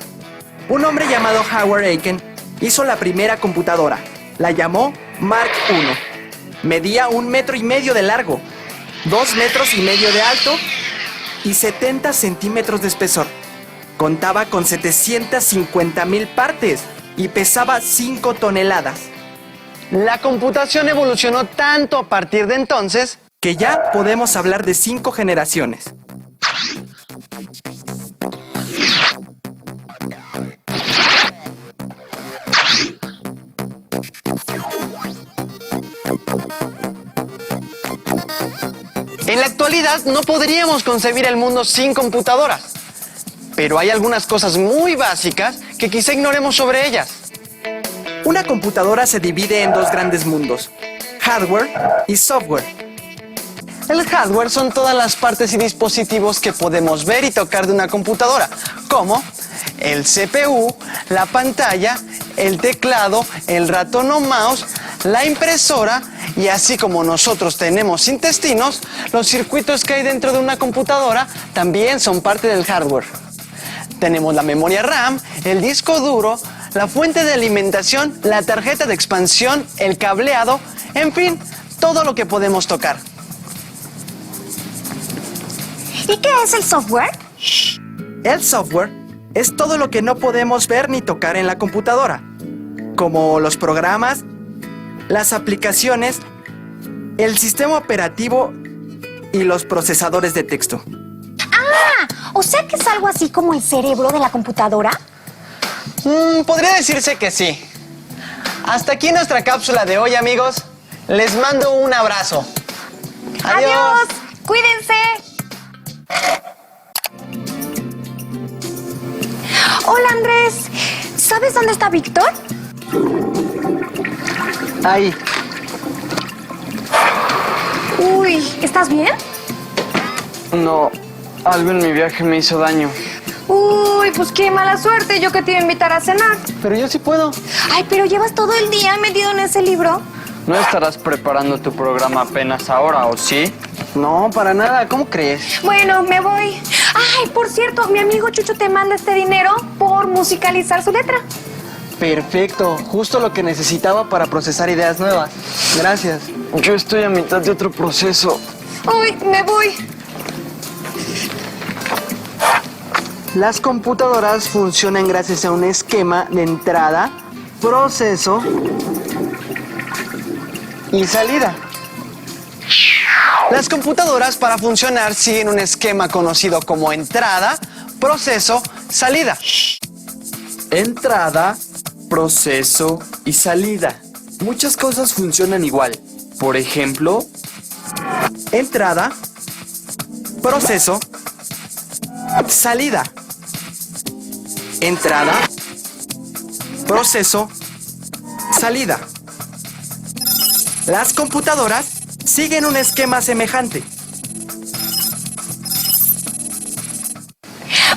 un hombre llamado Howard Aiken hizo la primera computadora. La llamó Mark I. Medía 1,5 metros de largo, 2,5 metros de alto y 70 centímetros de espesor. Contaba con 750,000 partes y pesaba 5 toneladas. La computación evolucionó tanto a partir de entonces que ya podemos hablar de 5 generaciones. En la actualidad no podríamos concebir el mundo sin computadoras, pero hay algunas cosas muy básicas que quizá ignoremos sobre ellas. Una computadora se divide en 2 grandes mundos, hardware y software. El hardware son todas las partes y dispositivos que podemos ver y tocar de una computadora, como el CPU, la pantalla, el teclado, el ratón o mouse, la impresora, y así como nosotros tenemos intestinos, los circuitos que hay dentro de una computadora también son parte del hardware. Tenemos la memoria RAM, el disco duro, la fuente de alimentación, la tarjeta de expansión, el cableado, en fin, todo lo que podemos tocar. ¿Y qué es el software? El software es todo lo que no podemos ver ni tocar en la computadora, como los programas, las aplicaciones, el sistema operativo y los procesadores de texto. Ah, o sea que es algo así como el cerebro de la computadora. Podría decirse que sí. Hasta aquí nuestra cápsula de hoy, amigos. Les mando un abrazo. ¡Adiós! ¡Cuídense! Hola, Andrés. ¿Sabes dónde está Víctor? Ahí. Uy, ¿estás bien? No, algo en mi viaje me hizo daño. Uy, pues qué mala suerte. Yo que te iba a invitar a cenar. Pero yo sí puedo. Ay, pero llevas todo el día metido en ese libro. ¿No estarás preparando tu programa apenas ahora, o sí? No, para nada. ¿Cómo crees? Bueno, me voy. Ay, por cierto, mi amigo Chucho te manda este dinero por musicalizar su letra. Perfecto. Justo lo que necesitaba para procesar ideas nuevas. Gracias. Yo estoy a mitad de otro proceso. Uy, me voy. Las computadoras funcionan gracias a un esquema de entrada, proceso y salida. Las computadoras para funcionar siguen un esquema conocido como entrada, proceso, salida. Entrada, proceso y salida. Muchas cosas funcionan igual. Por ejemplo, entrada, proceso, salida. Entrada, proceso, salida. Las computadoras siguen un esquema semejante.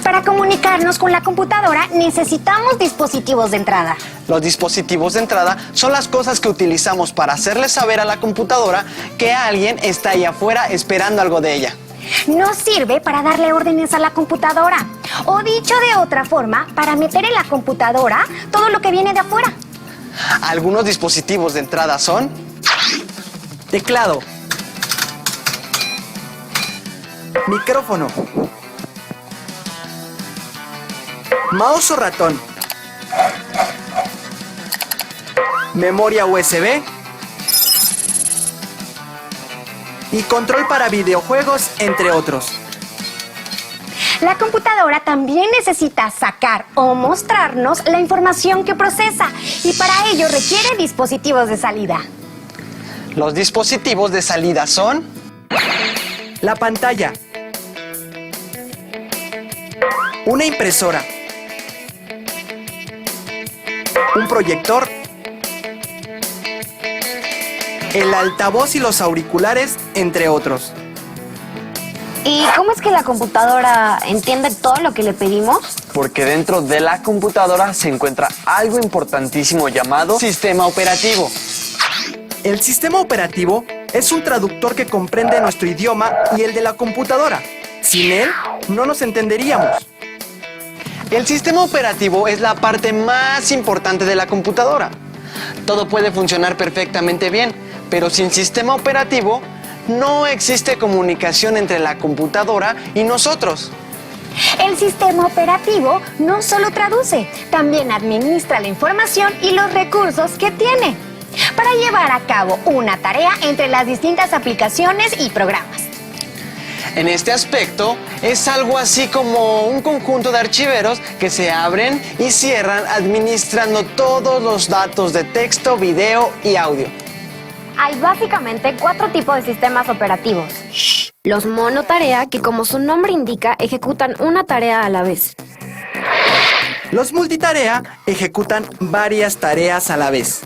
Para comunicarnos con la computadora necesitamos dispositivos de entrada. Los dispositivos de entrada son las cosas que utilizamos para hacerle saber a la computadora que alguien está ahí afuera esperando algo de ella. Nos sirve para darle órdenes a la computadora. O dicho de otra forma, para meter en la computadora todo lo que viene de afuera. Algunos dispositivos de entrada son teclado, micrófono, mouse o ratón, memoria USB y control para videojuegos, entre otros. La computadora también necesita sacar o mostrarnos la información que procesa y para ello requiere dispositivos de salida. Los dispositivos de salida son la pantalla, una impresora, un proyector, el altavoz y los auriculares, entre otros. ¿Y cómo es que la computadora entiende todo lo que le pedimos? porque dentro de la computadora se encuentra algo importantísimo llamado sistema operativo. El sistema operativo es un traductor que comprende nuestro idioma y el de la computadora. Sin él, no nos entenderíamos. El sistema operativo es la parte más importante de la computadora. Todo puede funcionar perfectamente bien, pero sin sistema operativo no existe comunicación entre la computadora y nosotros. El sistema operativo no solo traduce, también administra la información y los recursos que tiene para llevar a cabo una tarea entre las distintas aplicaciones y programas. En este aspecto, es algo así como un conjunto de archiveros que se abren y cierran administrando todos los datos de texto, video y audio. Hay básicamente 4 tipos de sistemas operativos. Los monotarea, que como su nombre indica, ejecutan una tarea a la vez. Los multitarea ejecutan varias tareas a la vez.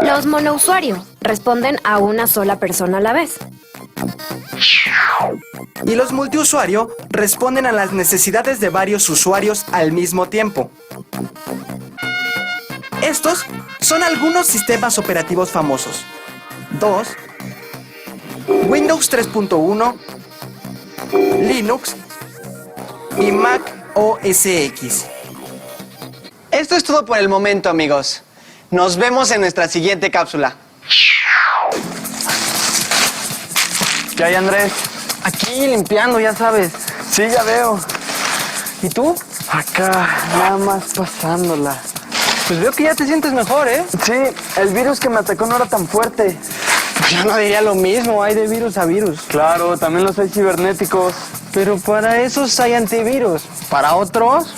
Los monousuario responden a una sola persona a la vez. Y los multiusuario responden a las necesidades de varios usuarios al mismo tiempo. Estos son algunos sistemas operativos famosos. 2, Windows 3.1, Linux y Mac OS X. Esto es todo por el momento, amigos. Nos vemos en nuestra siguiente cápsula. ¿Qué hay, Andrés? Aquí limpiando, ya sabes. Sí, ya veo. ¿Y tú? Acá, nada más pasándola. Pues veo que ya te sientes mejor, ¿eh? Sí, el virus que me atacó no era tan fuerte. Pues yo no diría lo mismo, hay de virus a virus. Claro, también los hay cibernéticos. Pero para esos hay antivirus. Para otros...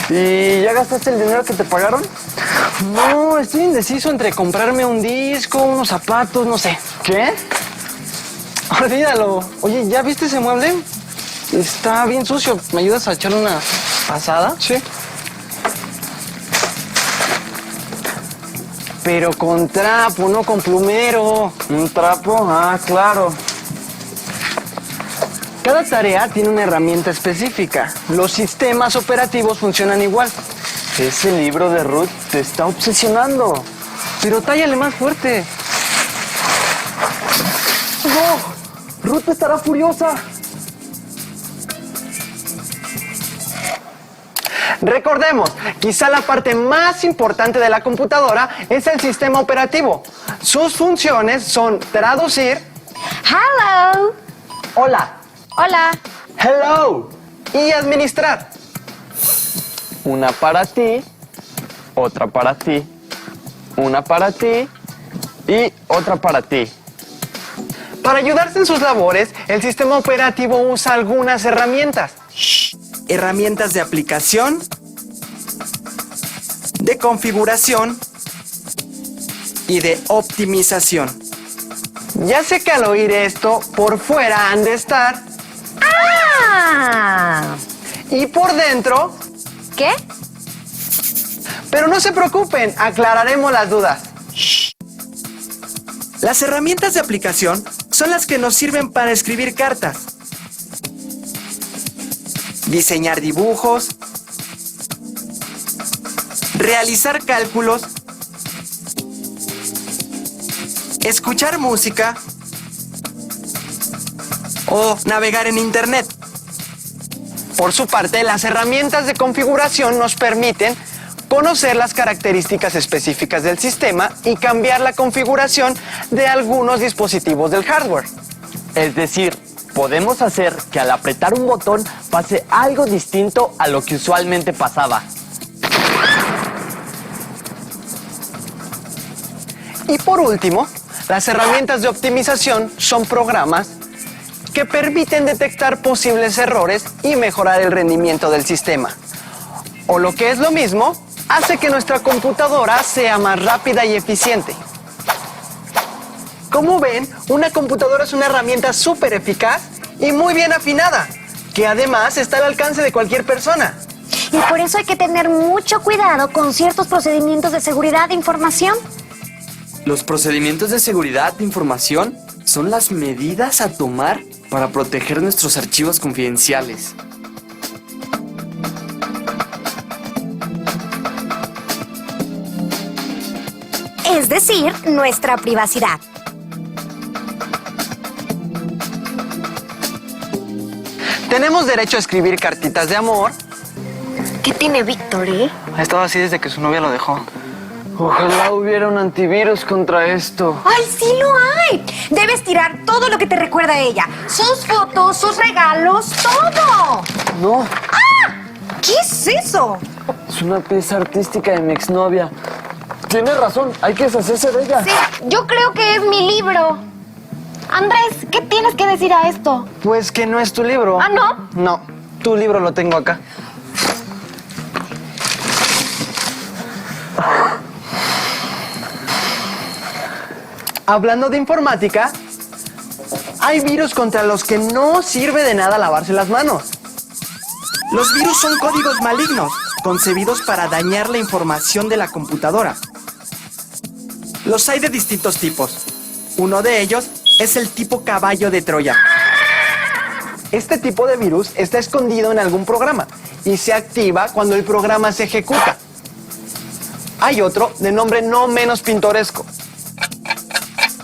¿Y ya gastaste el dinero que te pagaron? No, estoy indeciso entre comprarme un disco, unos zapatos, no sé. ¿Qué? Olvídalo. Oye, ¿ya viste ese mueble? Está bien sucio. ¿Me ayudas a echarle una pasada? Sí. Pero con trapo, no con plumero. ¿Un trapo? Ah, claro. Cada tarea tiene una herramienta específica. Los sistemas operativos funcionan igual. Ese libro de Ruth te está obsesionando. Pero tállale más fuerte. ¡No! ¡Ruth estará furiosa! Recordemos, quizá la parte más importante de la computadora es el sistema operativo. Sus funciones son traducir... Hello. Hola. Hola. Hello. Y administrar. Una para ti, otra para ti, una para ti y otra para ti. Para ayudarse en sus labores, el sistema operativo usa algunas herramientas. Herramientas de aplicación, de configuración y de optimización. Ya sé que al oír esto, por fuera han de estar... ¡Ah! Y por dentro... ¿Qué? Pero no se preocupen, aclararemos las dudas. Las herramientas de aplicación son las que nos sirven para escribir cartas, diseñar dibujos, realizar cálculos, escuchar música o navegar en Internet. Por su parte, las herramientas de configuración nos permiten conocer las características específicas del sistema y cambiar la configuración de algunos dispositivos del hardware. Es decir, podemos hacer que al apretar un botón pase algo distinto a lo que usualmente pasaba. Y por último, las herramientas de optimización son programas que permiten detectar posibles errores y mejorar el rendimiento del sistema. O lo que es lo mismo, hace que nuestra computadora sea más rápida y eficiente. Como ven, una computadora es una herramienta súper eficaz y muy bien afinada, que además está al alcance de cualquier persona. Y por eso hay que tener mucho cuidado con ciertos procedimientos de seguridad de información. Los procedimientos de seguridad de información son las medidas a tomar para proteger nuestros archivos confidenciales. decir, nuestra privacidad. Tenemos derecho a escribir cartitas de amor. ¿Qué tiene Víctor, Ha estado así desde que su novia lo dejó. Ojalá hubiera un antivirus contra esto. ¡Ay, sí lo hay! Debes tirar todo lo que te recuerda a ella. Sus fotos, sus regalos, todo. No, ¡Ah! ¿Qué es eso? Es una pieza artística de mi exnovia. Tienes razón, hay que deshacerse de ella. Sí, yo creo que es mi libro. Andrés, ¿qué tienes que decir a esto? pues que no es tu libro. ¿Ah, no? No, tu libro lo tengo acá. Hablando de informática, hay virus contra los que no sirve de nada lavarse las manos. Los virus son códigos malignos, concebidos para dañar la información de la computadora. Los hay de distintos tipos. Uno de ellos es el tipo caballo de Troya. Este tipo de virus está escondido en algún programa y se activa cuando el programa se ejecuta. Hay otro de nombre no menos pintoresco: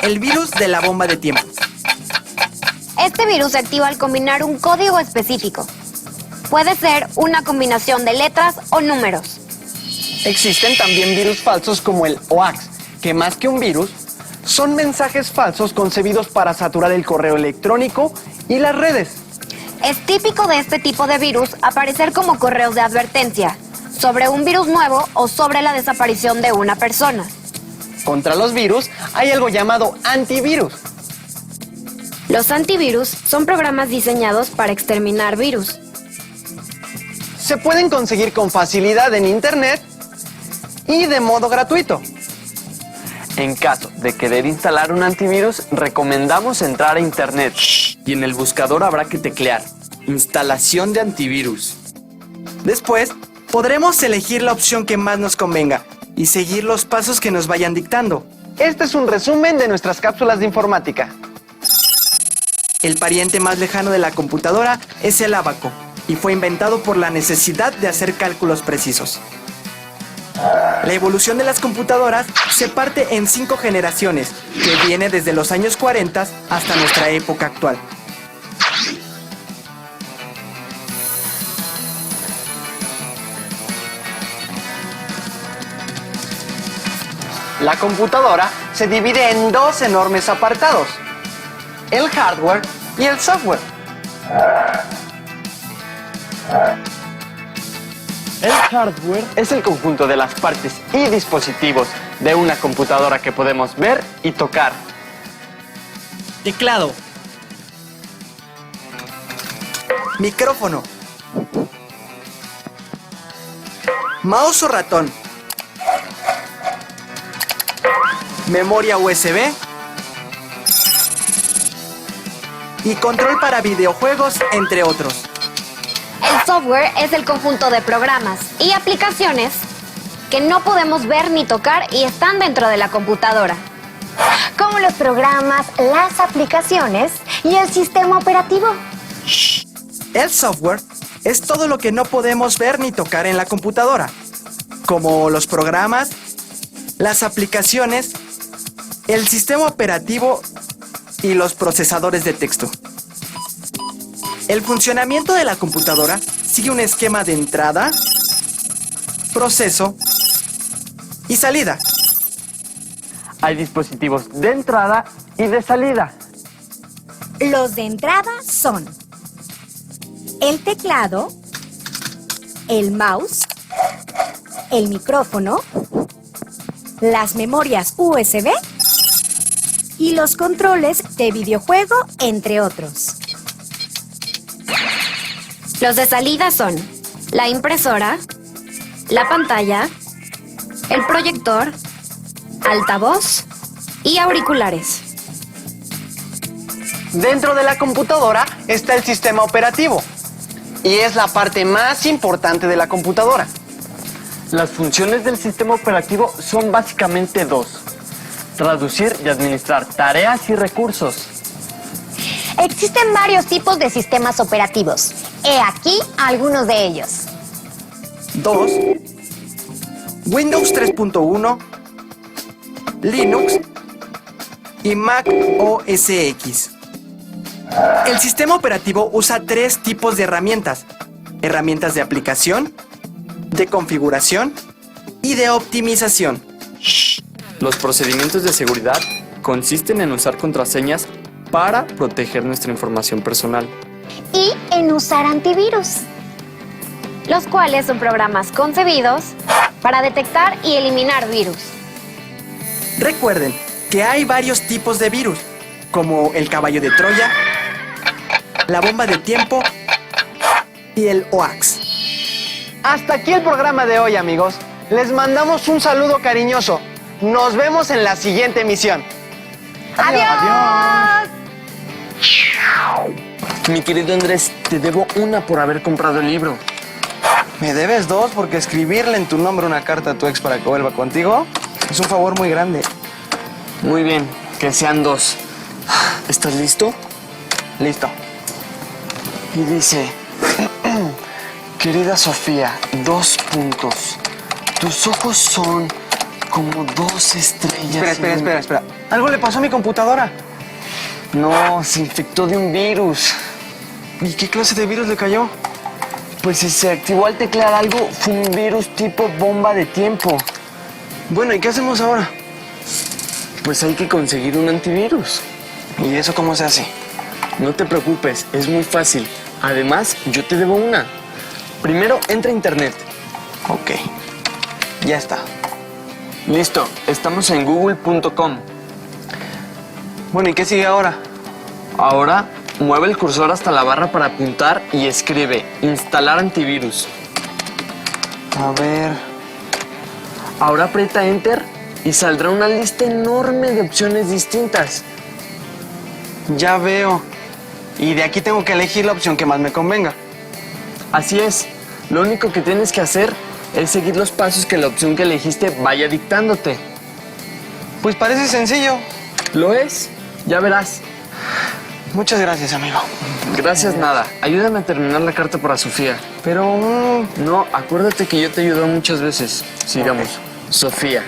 el virus de la bomba de tiempo. Este virus se activa al combinar un código específico. Puede ser una combinación de letras o números. Existen también virus falsos como el hoax, que más que un virus, son mensajes falsos concebidos para saturar el correo electrónico y las redes. Es típico de este tipo de virus aparecer como correos de advertencia sobre un virus nuevo o sobre la desaparición de una persona. Contra los virus hay algo llamado antivirus. Los antivirus son programas diseñados para exterminar virus. Se pueden conseguir con facilidad en Internet y de modo gratuito. En caso de querer instalar un antivirus, recomendamos entrar a Internet. Y en el buscador habrá que teclear instalación de antivirus. Después, podremos elegir la opción que más nos convenga y seguir los pasos que nos vayan dictando. Este es un resumen de nuestras cápsulas de informática. El pariente más lejano de la computadora es el ábaco y fue inventado por la necesidad de hacer cálculos precisos. La evolución de las computadoras se parte en 5 generaciones, que viene desde los años 40 hasta nuestra época actual. La computadora se divide en 2 enormes apartados: el hardware y el software. El hardware es el conjunto de las partes y dispositivos de una computadora que podemos ver y tocar. Teclado, micrófono, mouse o ratón, memoria USB y control para videojuegos, entre otros. El software es el conjunto de programas y aplicaciones que no podemos ver ni tocar y están dentro de la computadora. Como los programas, las aplicaciones y el sistema operativo. El software es todo lo que no podemos ver ni tocar en la computadora, como los programas, las aplicaciones, el sistema operativo y los procesadores de texto. El funcionamiento de la computadora sigue un esquema de entrada, proceso y salida. Hay dispositivos de entrada y de salida. Los de entrada son el teclado, el mouse, el micrófono, las memorias USB y los controles de videojuego, entre otros. Los de salida son la impresora, la pantalla, el proyector, altavoz y auriculares. Dentro de la computadora está el sistema operativo y es la parte más importante de la computadora. Las funciones del sistema operativo son básicamente 2: traducir y administrar tareas y recursos. Existen varios tipos de sistemas operativos. He aquí algunos de ellos. 2. Windows 3.1, Linux y Mac OS X. El sistema operativo usa 3 tipos de herramientas. Herramientas de aplicación, de configuración y de optimización. Los procedimientos de seguridad consisten en usar contraseñas para proteger nuestra información personal. Y en usar antivirus, los cuales son programas concebidos para detectar y eliminar virus. Recuerden que hay varios tipos de virus, como el caballo de Troya, la bomba de tiempo y el hoax. Hasta aquí el programa de hoy, amigos. Les mandamos un saludo cariñoso. Nos vemos en la siguiente emisión. ¡Adiós! Mi querido Andrés, te debo una por haber comprado el libro. ¿Me debes 2 porque escribirle en tu nombre una carta a tu ex para que vuelva contigo es un favor muy grande? Muy bien, que sean 2. ¿Estás listo? Listo. Y dice... Querida Sofía, 2 puntos. Tus ojos son como 2 estrellas. Espera. Algo le pasó a mi computadora. No, se infectó de un virus. ¿Y qué clase de virus le cayó? Pues si se activó al teclear algo, fue un virus tipo bomba de tiempo. Bueno, ¿y qué hacemos ahora? Pues hay que conseguir un antivirus. ¿Y eso cómo se hace? No te preocupes, es muy fácil. Además, yo te debo una. Primero, entra a internet. Ok, ya está. Listo, estamos en google.com. Bueno, ¿y qué sigue ahora? Ahora, mueve el cursor hasta la barra para apuntar y escribe instalar antivirus. A ver... Ahora aprieta Enter y saldrá una lista enorme de opciones distintas. Ya veo. Y de aquí tengo que elegir la opción que más me convenga. Así es. Lo único que tienes que hacer es seguir los pasos que la opción que elegiste vaya dictándote. Pues parece sencillo. ¿Lo es? Ya verás. Muchas gracias, amigo. Gracias nada. Ayúdame a terminar la carta para Sofía. Pero... No, acuérdate que yo te ayudo muchas veces. Sigamos. Okay. Sofía.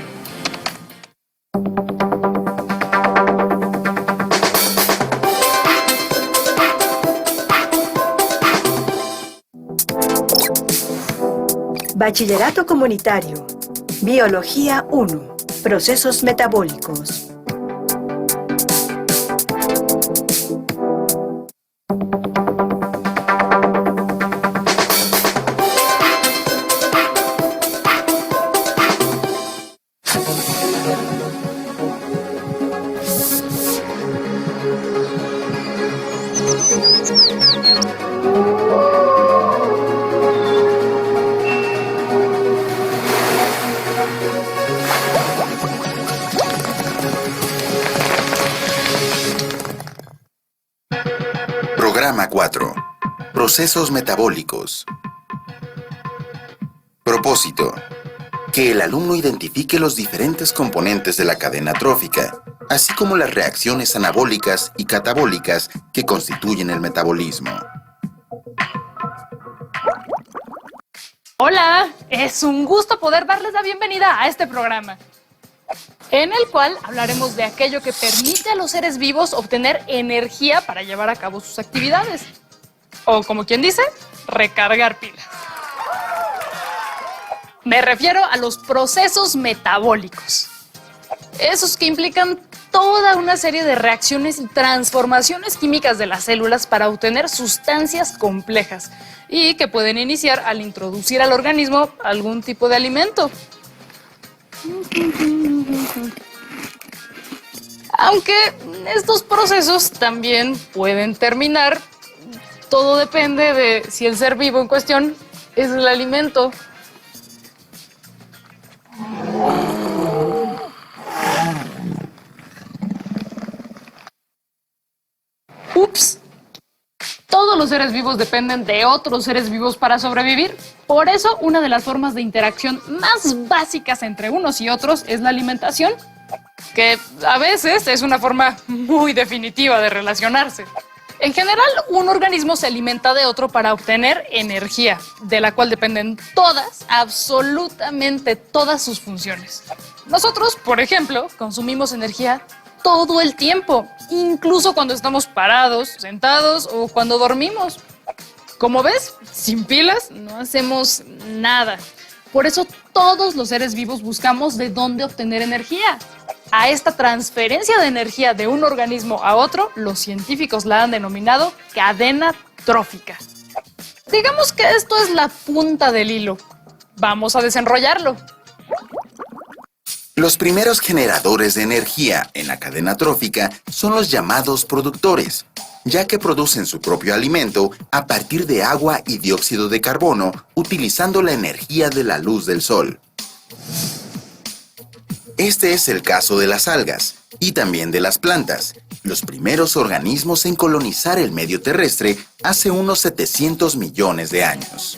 Bachillerato Comunitario. Biología 1. Procesos metabólicos. Programa 4. Procesos metabólicos. Propósito. Que el alumno identifique los diferentes componentes de la cadena trófica, así como las reacciones anabólicas y catabólicas que constituyen el metabolismo. Hola, es un gusto poder darles la bienvenida a este programa, en el cual hablaremos de aquello que permite a los seres vivos obtener energía para llevar a cabo sus actividades. O como quien dice, recargar pilas. Me refiero a los procesos metabólicos. Esos que implican toda una serie de reacciones y transformaciones químicas de las células para obtener sustancias complejas y que pueden iniciar al introducir al organismo algún tipo de alimento. Aunque estos procesos también pueden terminar, todo depende de si el ser vivo en cuestión es el alimento. Ups. Todos los seres vivos dependen de otros seres vivos para sobrevivir. Por eso, una de las formas de interacción más básicas entre unos y otros es la alimentación, que a veces es una forma muy definitiva de relacionarse. En general, un organismo se alimenta de otro para obtener energía, de la cual dependen todas, absolutamente todas sus funciones. Nosotros, por ejemplo, consumimos energía todo el tiempo, incluso cuando estamos parados, sentados o cuando dormimos. Como ves, sin pilas no hacemos nada. Por eso todos los seres vivos buscamos de dónde obtener energía. A esta transferencia de energía de un organismo a otro, los científicos la han denominado cadena trófica. Digamos que esto es la punta del hilo. Vamos a desenrollarlo. Los primeros generadores de energía en la cadena trófica son los llamados productores, ya que producen su propio alimento a partir de agua y dióxido de carbono utilizando la energía de la luz del sol. Este es el caso de las algas y también de las plantas, los primeros organismos en colonizar el medio terrestre hace unos 700 millones de años.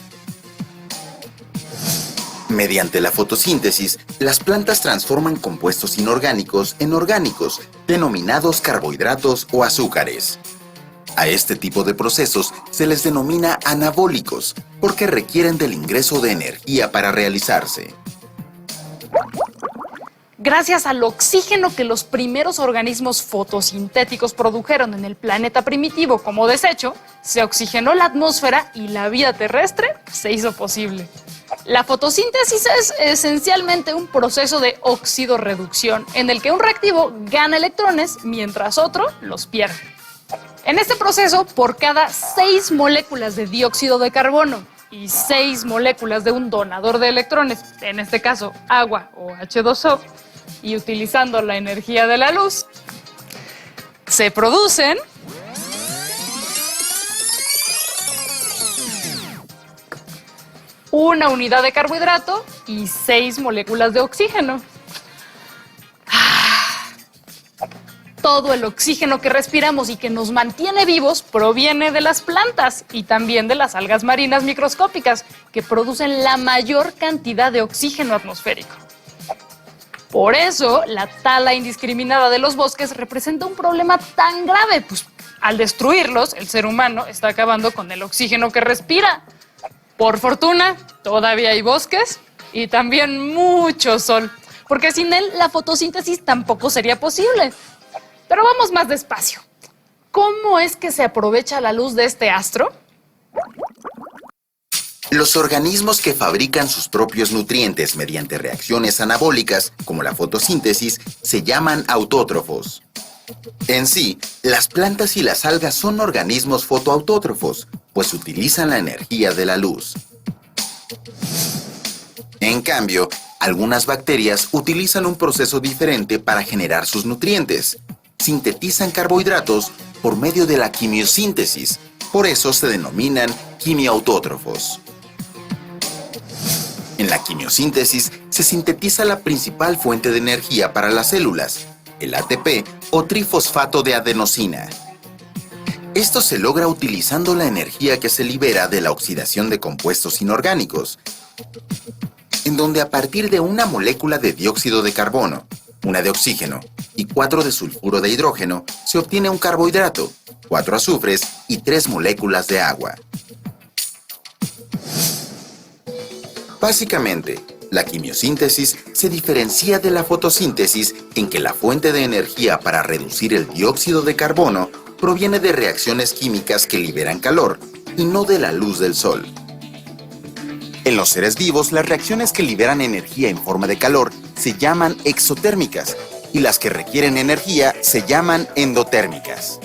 Mediante la fotosíntesis, las plantas transforman compuestos inorgánicos en orgánicos, denominados carbohidratos o azúcares. A este tipo de procesos se les denomina anabólicos, porque requieren del ingreso de energía para realizarse. Gracias al oxígeno que los primeros organismos fotosintéticos produjeron en el planeta primitivo como desecho, se oxigenó la atmósfera y la vida terrestre se hizo posible. La fotosíntesis es esencialmente un proceso de oxidorreducción en el que un reactivo gana electrones mientras otro los pierde. En este proceso, por cada 6 moléculas de dióxido de carbono y 6 moléculas de un donador de electrones, en este caso agua o H2O, y utilizando la energía de la luz, se producen una unidad de carbohidrato y 6 moléculas de oxígeno. Todo el oxígeno que respiramos y que nos mantiene vivos proviene de las plantas y también de las algas marinas microscópicas, que producen la mayor cantidad de oxígeno atmosférico. Por eso, la tala indiscriminada de los bosques representa un problema tan grave, pues al destruirlos, el ser humano está acabando con el oxígeno que respira. Por fortuna, todavía hay bosques y también mucho sol, porque sin él la fotosíntesis tampoco sería posible. Pero vamos más despacio. ¿Cómo es que se aprovecha la luz de este astro? Los organismos que fabrican sus propios nutrientes mediante reacciones anabólicas, como la fotosíntesis, se llaman autótrofos. En sí, las plantas y las algas son organismos fotoautótrofos, pues utilizan la energía de la luz. En cambio, algunas bacterias utilizan un proceso diferente para generar sus nutrientes. Sintetizan carbohidratos por medio de la quimiosíntesis, por eso se denominan quimiautótrofos. En la quimiosíntesis se sintetiza la principal fuente de energía para las células, el ATP o trifosfato de adenosina. Esto se logra utilizando la energía que se libera de la oxidación de compuestos inorgánicos, en donde a partir de una molécula de dióxido de carbono, una de oxígeno y 4 de sulfuro de hidrógeno, se obtiene un carbohidrato, 4 azufres y 3 moléculas de agua. Básicamente, la quimiosíntesis se diferencia de la fotosíntesis en que la fuente de energía para reducir el dióxido de carbono proviene de reacciones químicas que liberan calor y no de la luz del sol. En los seres vivos, las reacciones que liberan energía en forma de calor se llaman exotérmicas y las que requieren energía se llaman endotérmicas.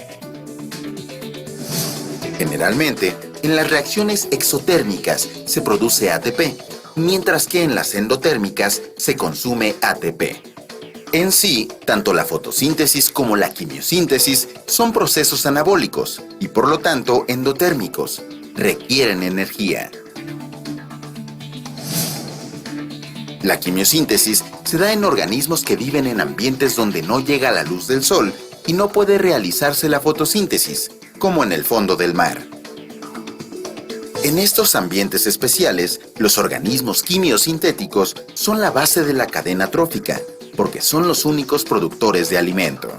Generalmente, en las reacciones exotérmicas se produce ATP, mientras que en las endotérmicas se consume ATP. En sí, tanto la fotosíntesis como la quimiosíntesis son procesos anabólicos y por lo tanto endotérmicos, requieren energía. La quimiosíntesis se da en organismos que viven en ambientes donde no llega la luz del sol y no puede realizarse la fotosíntesis, como en el fondo del mar. En estos ambientes especiales, los organismos quimiosintéticos son la base de la cadena trófica, porque son los únicos productores de alimento.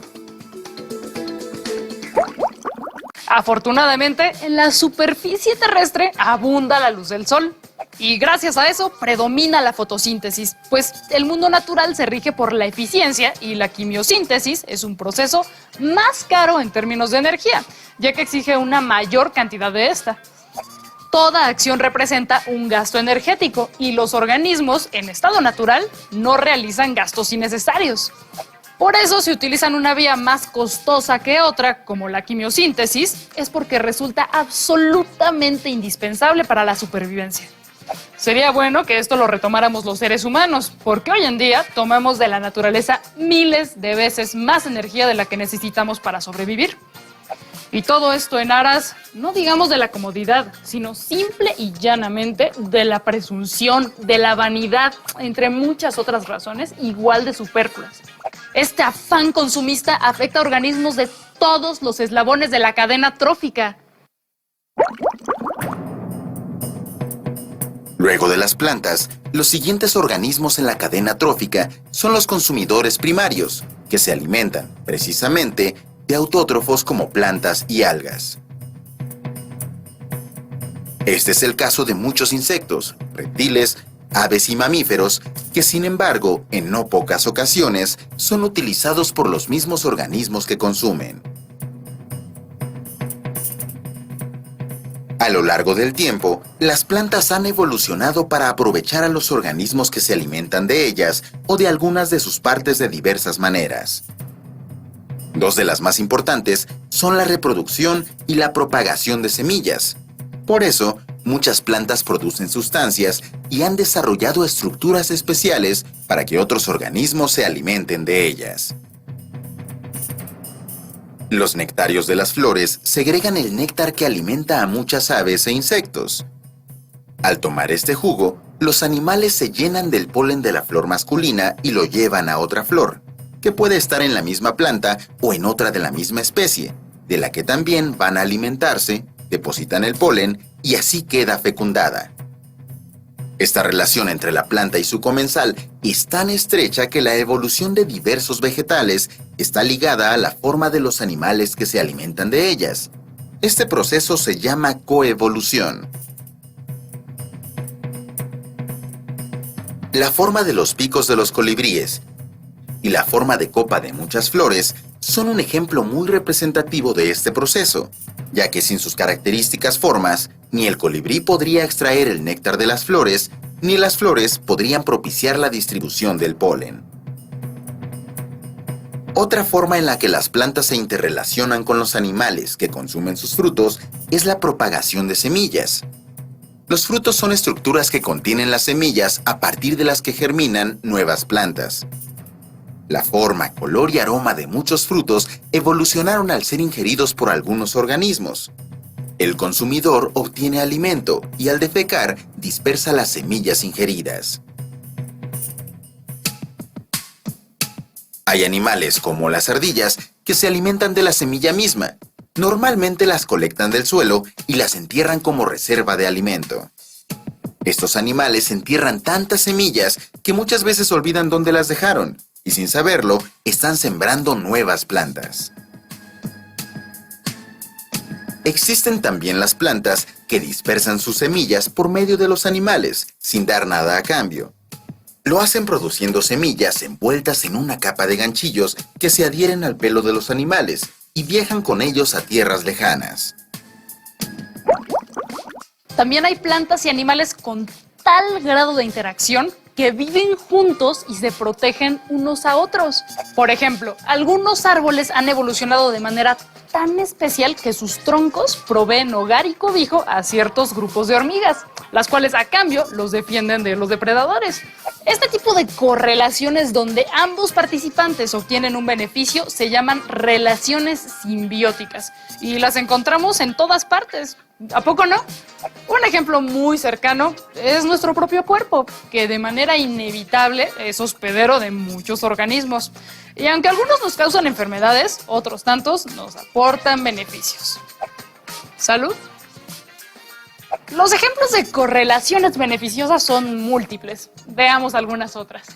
Afortunadamente, en la superficie terrestre abunda la luz del sol. Y gracias a eso predomina la fotosíntesis, pues el mundo natural se rige por la eficiencia y la quimiosíntesis es un proceso más caro en términos de energía, ya que exige una mayor cantidad de esta. Toda acción representa un gasto energético y los organismos en estado natural no realizan gastos innecesarios. Por eso, si utilizan una vía más costosa que otra, como la quimiosíntesis, es porque resulta absolutamente indispensable para la supervivencia. Sería bueno que esto lo retomáramos los seres humanos, porque hoy en día tomamos de la naturaleza miles de veces más energía de la que necesitamos para sobrevivir. Y todo esto en aras, no digamos de la comodidad, sino simple y llanamente de la presunción, de la vanidad, entre muchas otras razones igual de superfluas. Este afán consumista afecta a organismos de todos los eslabones de la cadena trófica. Luego de las plantas, los siguientes organismos en la cadena trófica son los consumidores primarios, que se alimentan, precisamente, de autótrofos como plantas y algas. Este es el caso de muchos insectos, reptiles, aves y mamíferos, que sin embargo, en no pocas ocasiones, son utilizados por los mismos organismos que consumen. A lo largo del tiempo, las plantas han evolucionado para aprovechar a los organismos que se alimentan de ellas o de algunas de sus partes de diversas maneras. Dos de las más importantes son la reproducción y la propagación de semillas. Por eso, muchas plantas producen sustancias y han desarrollado estructuras especiales para que otros organismos se alimenten de ellas. Los nectarios de las flores segregan el néctar que alimenta a muchas aves e insectos. Al tomar este jugo, los animales se llenan del polen de la flor masculina y lo llevan a otra flor, que puede estar en la misma planta o en otra de la misma especie, de la que también van a alimentarse, depositan el polen y así queda fecundada. Esta relación entre la planta y su comensal es tan estrecha que la evolución de diversos vegetales está ligada a la forma de los animales que se alimentan de ellas. Este proceso se llama coevolución. La forma de los picos de los colibríes y la forma de copa de muchas flores son un ejemplo muy representativo de este proceso, ya que sin sus características formas, ni el colibrí podría extraer el néctar de las flores, ni las flores podrían propiciar la distribución del polen. Otra forma en la que las plantas se interrelacionan con los animales que consumen sus frutos es la propagación de semillas. Los frutos son estructuras que contienen las semillas a partir de las que germinan nuevas plantas. La forma, color y aroma de muchos frutos evolucionaron al ser ingeridos por algunos organismos. El consumidor obtiene alimento y al defecar dispersa las semillas ingeridas. Hay animales como las ardillas que se alimentan de la semilla misma. Normalmente las colectan del suelo y las entierran como reserva de alimento. Estos animales entierran tantas semillas que muchas veces olvidan dónde las dejaron y sin saberlo están sembrando nuevas plantas. Existen también las plantas que dispersan sus semillas por medio de los animales, sin dar nada a cambio. Lo hacen produciendo semillas envueltas en una capa de ganchillos que se adhieren al pelo de los animales y viajan con ellos a tierras lejanas. También hay plantas y animales con tal grado de interacción que viven juntos y se protegen unos a otros. Por ejemplo, algunos árboles han evolucionado de manera tan especial que sus troncos proveen hogar y cobijo a ciertos grupos de hormigas, las cuales a cambio los defienden de los depredadores. Este tipo de correlaciones donde ambos participantes obtienen un beneficio se llaman relaciones simbióticas y las encontramos en todas partes. ¿A poco no? Un ejemplo muy cercano es nuestro propio cuerpo, que de manera inevitable es hospedero de muchos organismos. Y aunque algunos nos causan enfermedades, otros tantos nos aportan beneficios. ¿Salud? Los ejemplos de correlaciones beneficiosas son múltiples. Veamos algunas otras.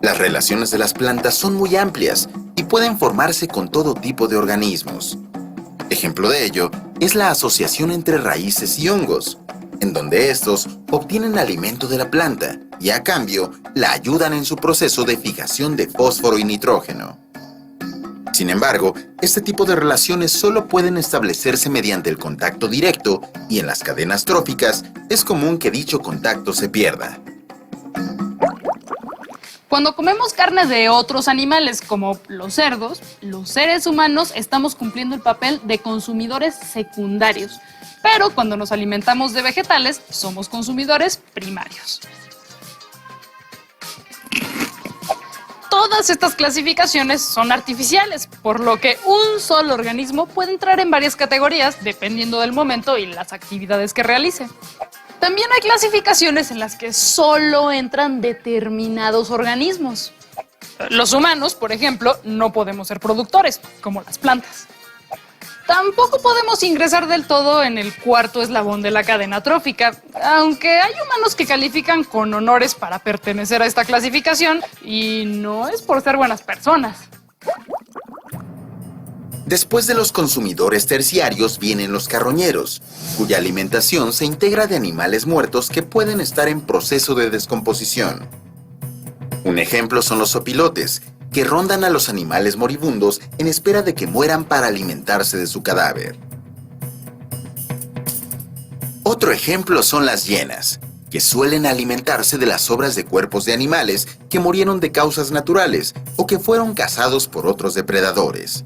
Las relaciones de las plantas son muy amplias. y pueden formarse con todo tipo de organismos. Ejemplo de ello es la asociación entre raíces y hongos, en donde estos obtienen alimento de la planta y a cambio la ayudan en su proceso de fijación de fósforo y nitrógeno. Sin embargo, este tipo de relaciones solo pueden establecerse mediante el contacto directo y en las cadenas tróficas es común que dicho contacto se pierda. Cuando comemos carne de otros animales, como los cerdos, los seres humanos estamos cumpliendo el papel de consumidores secundarios. Pero cuando nos alimentamos de vegetales, somos consumidores primarios. Todas estas clasificaciones son artificiales, por lo que un solo organismo puede entrar en varias categorías dependiendo del momento y las actividades que realice. También hay clasificaciones en las que solo entran determinados organismos. Los humanos, por ejemplo, no podemos ser productores, como las plantas. Tampoco podemos ingresar del todo en el cuarto eslabón de la cadena trófica, aunque hay humanos que califican con honores para pertenecer a esta clasificación, y no es por ser buenas personas. Después de los consumidores terciarios vienen los carroñeros, cuya alimentación se integra de animales muertos que pueden estar en proceso de descomposición. Un ejemplo son los opilotes, que rondan a los animales moribundos en espera de que mueran para alimentarse de su cadáver. Otro ejemplo son las hienas, que suelen alimentarse de las sobras de cuerpos de animales que murieron de causas naturales o que fueron cazados por otros depredadores.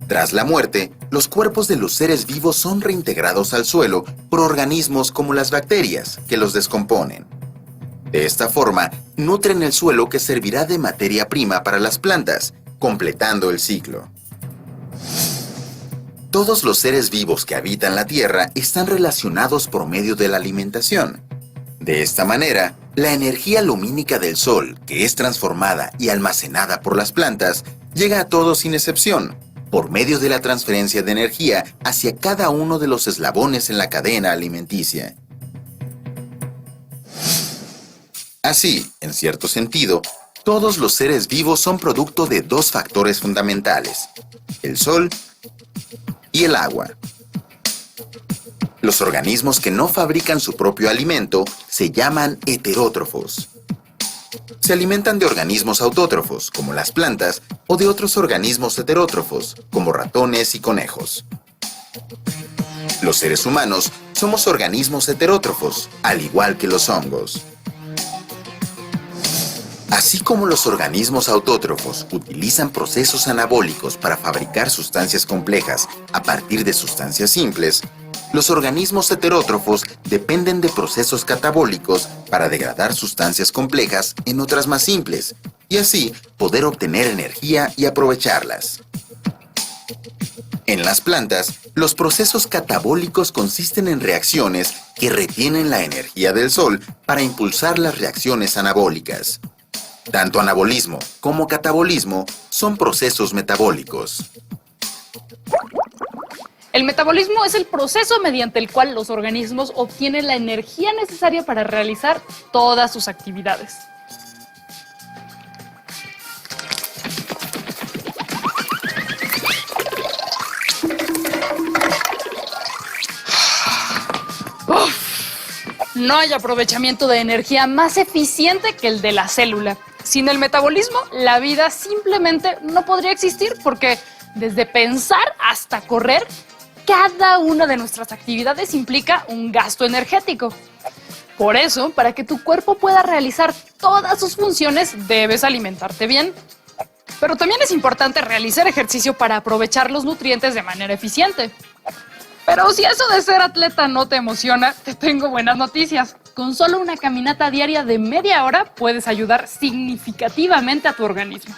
Tras la muerte, los cuerpos de los seres vivos son reintegrados al suelo por organismos como las bacterias, que los descomponen. De esta forma, nutren el suelo que servirá de materia prima para las plantas, completando el ciclo. Todos los seres vivos que habitan la Tierra están relacionados por medio de la alimentación. De esta manera, la energía lumínica del Sol, que es transformada y almacenada por las plantas, llega a todos sin excepción, por medio de la transferencia de energía hacia cada uno de los eslabones en la cadena alimenticia. Así, en cierto sentido, todos los seres vivos son producto de dos factores fundamentales: el sol y el agua. Los organismos que no fabrican su propio alimento se llaman heterótrofos. Se alimentan de organismos autótrofos, como las plantas, o de otros organismos heterótrofos, como ratones y conejos. Los seres humanos somos organismos heterótrofos, al igual que los hongos. Así como los organismos autótrofos utilizan procesos anabólicos para fabricar sustancias complejas a partir de sustancias simples, los organismos heterótrofos dependen de procesos catabólicos para degradar sustancias complejas en otras más simples, y así poder obtener energía y aprovecharlas. En las plantas, los procesos catabólicos consisten en reacciones que retienen la energía del sol para impulsar las reacciones anabólicas. Tanto anabolismo como catabolismo son procesos metabólicos. El metabolismo es el proceso mediante el cual los organismos obtienen la energía necesaria para realizar todas sus actividades. No hay aprovechamiento de energía más eficiente que el de la célula. Sin el metabolismo, la vida simplemente no podría existir porque desde pensar hasta correr, cada una de nuestras actividades implica un gasto energético. Por eso, para que tu cuerpo pueda realizar todas sus funciones, debes alimentarte bien. Pero también es importante realizar ejercicio para aprovechar los nutrientes de manera eficiente. Pero si eso de ser atleta no te emociona, te tengo buenas noticias. Con solo una caminata diaria de media hora puedes ayudar significativamente a tu organismo.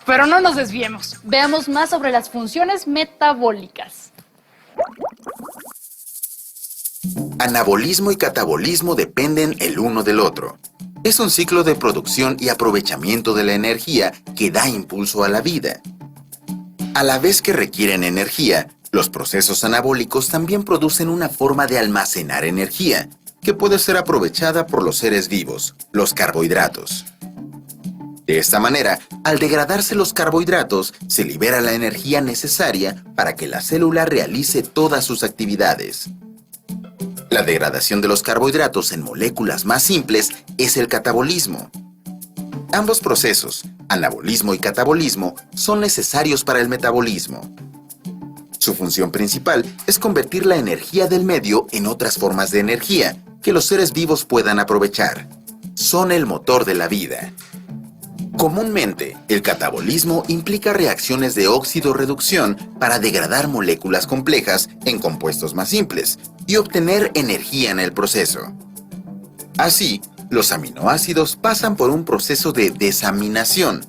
Pero no nos desviemos. Veamos más sobre las funciones metabólicas. Anabolismo y catabolismo dependen el uno del otro. Es un ciclo de producción y aprovechamiento de la energía que da impulso a la vida. A la vez que requieren energía, los procesos anabólicos también producen una forma de almacenar energía, que puede ser aprovechada por los seres vivos, los carbohidratos. De esta manera, al degradarse los carbohidratos, se libera la energía necesaria para que la célula realice todas sus actividades. La degradación de los carbohidratos en moléculas más simples es el catabolismo. Ambos procesos, anabolismo y catabolismo, son necesarios para el metabolismo. Su función principal es convertir la energía del medio en otras formas de energía que los seres vivos puedan aprovechar. Son el motor de la vida. Comúnmente, el catabolismo implica reacciones de óxido-reducción para degradar moléculas complejas en compuestos más simples y obtener energía en el proceso. Así, los aminoácidos pasan por un proceso de desaminación,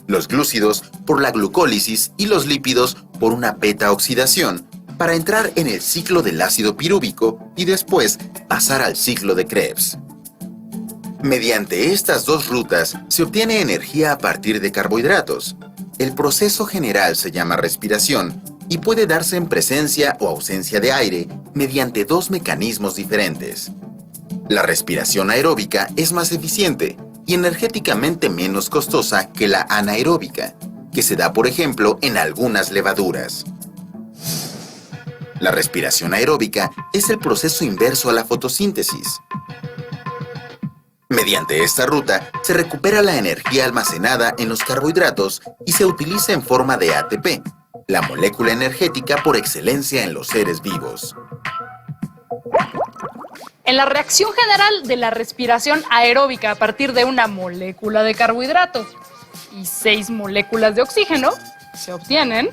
los glúcidos por la glucólisis y los lípidos por una beta-oxidación para entrar en el ciclo del ácido pirúvico y después pasar al ciclo de Krebs. Mediante estas dos rutas se obtiene energía a partir de carbohidratos. El proceso general se llama respiración y puede darse en presencia o ausencia de aire mediante dos mecanismos diferentes. La respiración aeróbica es más eficiente y energéticamente menos costosa que la anaeróbica, que se da por ejemplo en algunas levaduras. La respiración aeróbica es el proceso inverso a la fotosíntesis. Mediante esta ruta, se recupera la energía almacenada en los carbohidratos y se utiliza en forma de ATP, la molécula energética por excelencia en los seres vivos. En la reacción general de la respiración aeróbica a partir de una molécula de carbohidrato y 6 moléculas de oxígeno, se obtienen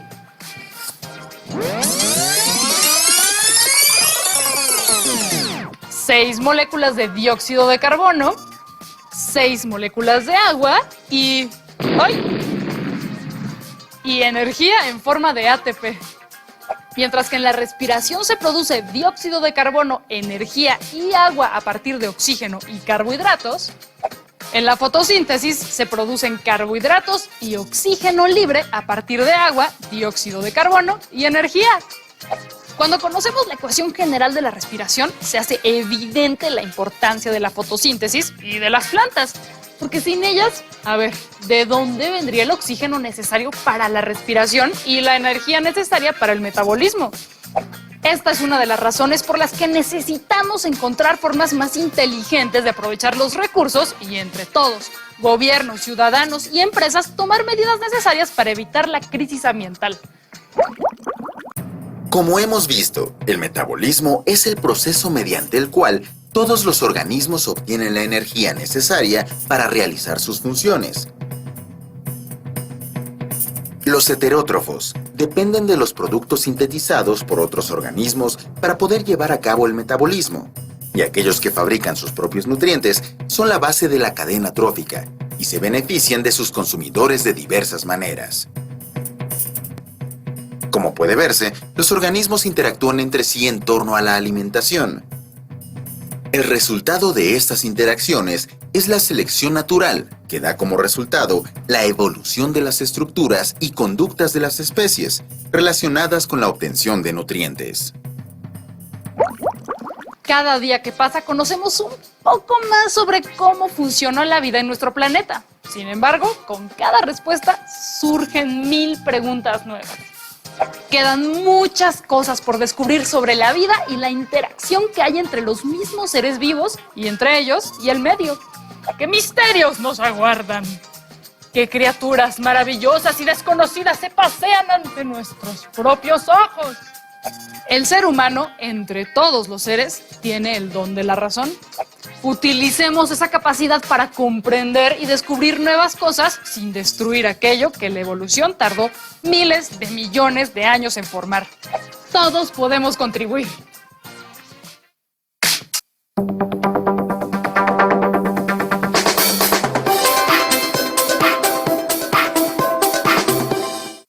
6 moléculas de dióxido de carbono, 6 moléculas de agua y energía en forma de ATP. Mientras que en la respiración se produce dióxido de carbono, energía y agua a partir de oxígeno y carbohidratos, en la fotosíntesis se producen carbohidratos y oxígeno libre a partir de agua, dióxido de carbono y energía. Cuando conocemos la ecuación general de la respiración, se hace evidente la importancia de la fotosíntesis y de las plantas. Porque sin ellas, ¿de dónde vendría el oxígeno necesario para la respiración y la energía necesaria para el metabolismo? Esta es una de las razones por las que necesitamos encontrar formas más inteligentes de aprovechar los recursos y entre todos, gobiernos, ciudadanos y empresas, tomar medidas necesarias para evitar la crisis ambiental. Como hemos visto, el metabolismo es el proceso mediante el cual todos los organismos obtienen la energía necesaria para realizar sus funciones. Los heterótrofos dependen de los productos sintetizados por otros organismos para poder llevar a cabo el metabolismo, y aquellos que fabrican sus propios nutrientes son la base de la cadena trófica y se benefician de sus consumidores de diversas maneras. Como puede verse, los organismos interactúan entre sí en torno a la alimentación. El resultado de estas interacciones es la selección natural, que da como resultado la evolución de las estructuras y conductas de las especies relacionadas con la obtención de nutrientes. Cada día que pasa conocemos un poco más sobre cómo funciona la vida en nuestro planeta. Sin embargo, con cada respuesta surgen 1000 preguntas nuevas. Quedan muchas cosas por descubrir sobre la vida y la interacción que hay entre los mismos seres vivos y entre ellos y el medio. ¿Qué misterios nos aguardan? ¿Qué criaturas maravillosas y desconocidas se pasean ante nuestros propios ojos? El ser humano, entre todos los seres, tiene el don de la razón. Utilicemos esa capacidad para comprender y descubrir nuevas cosas sin destruir aquello que la evolución tardó miles de millones de años en formar. Todos podemos contribuir.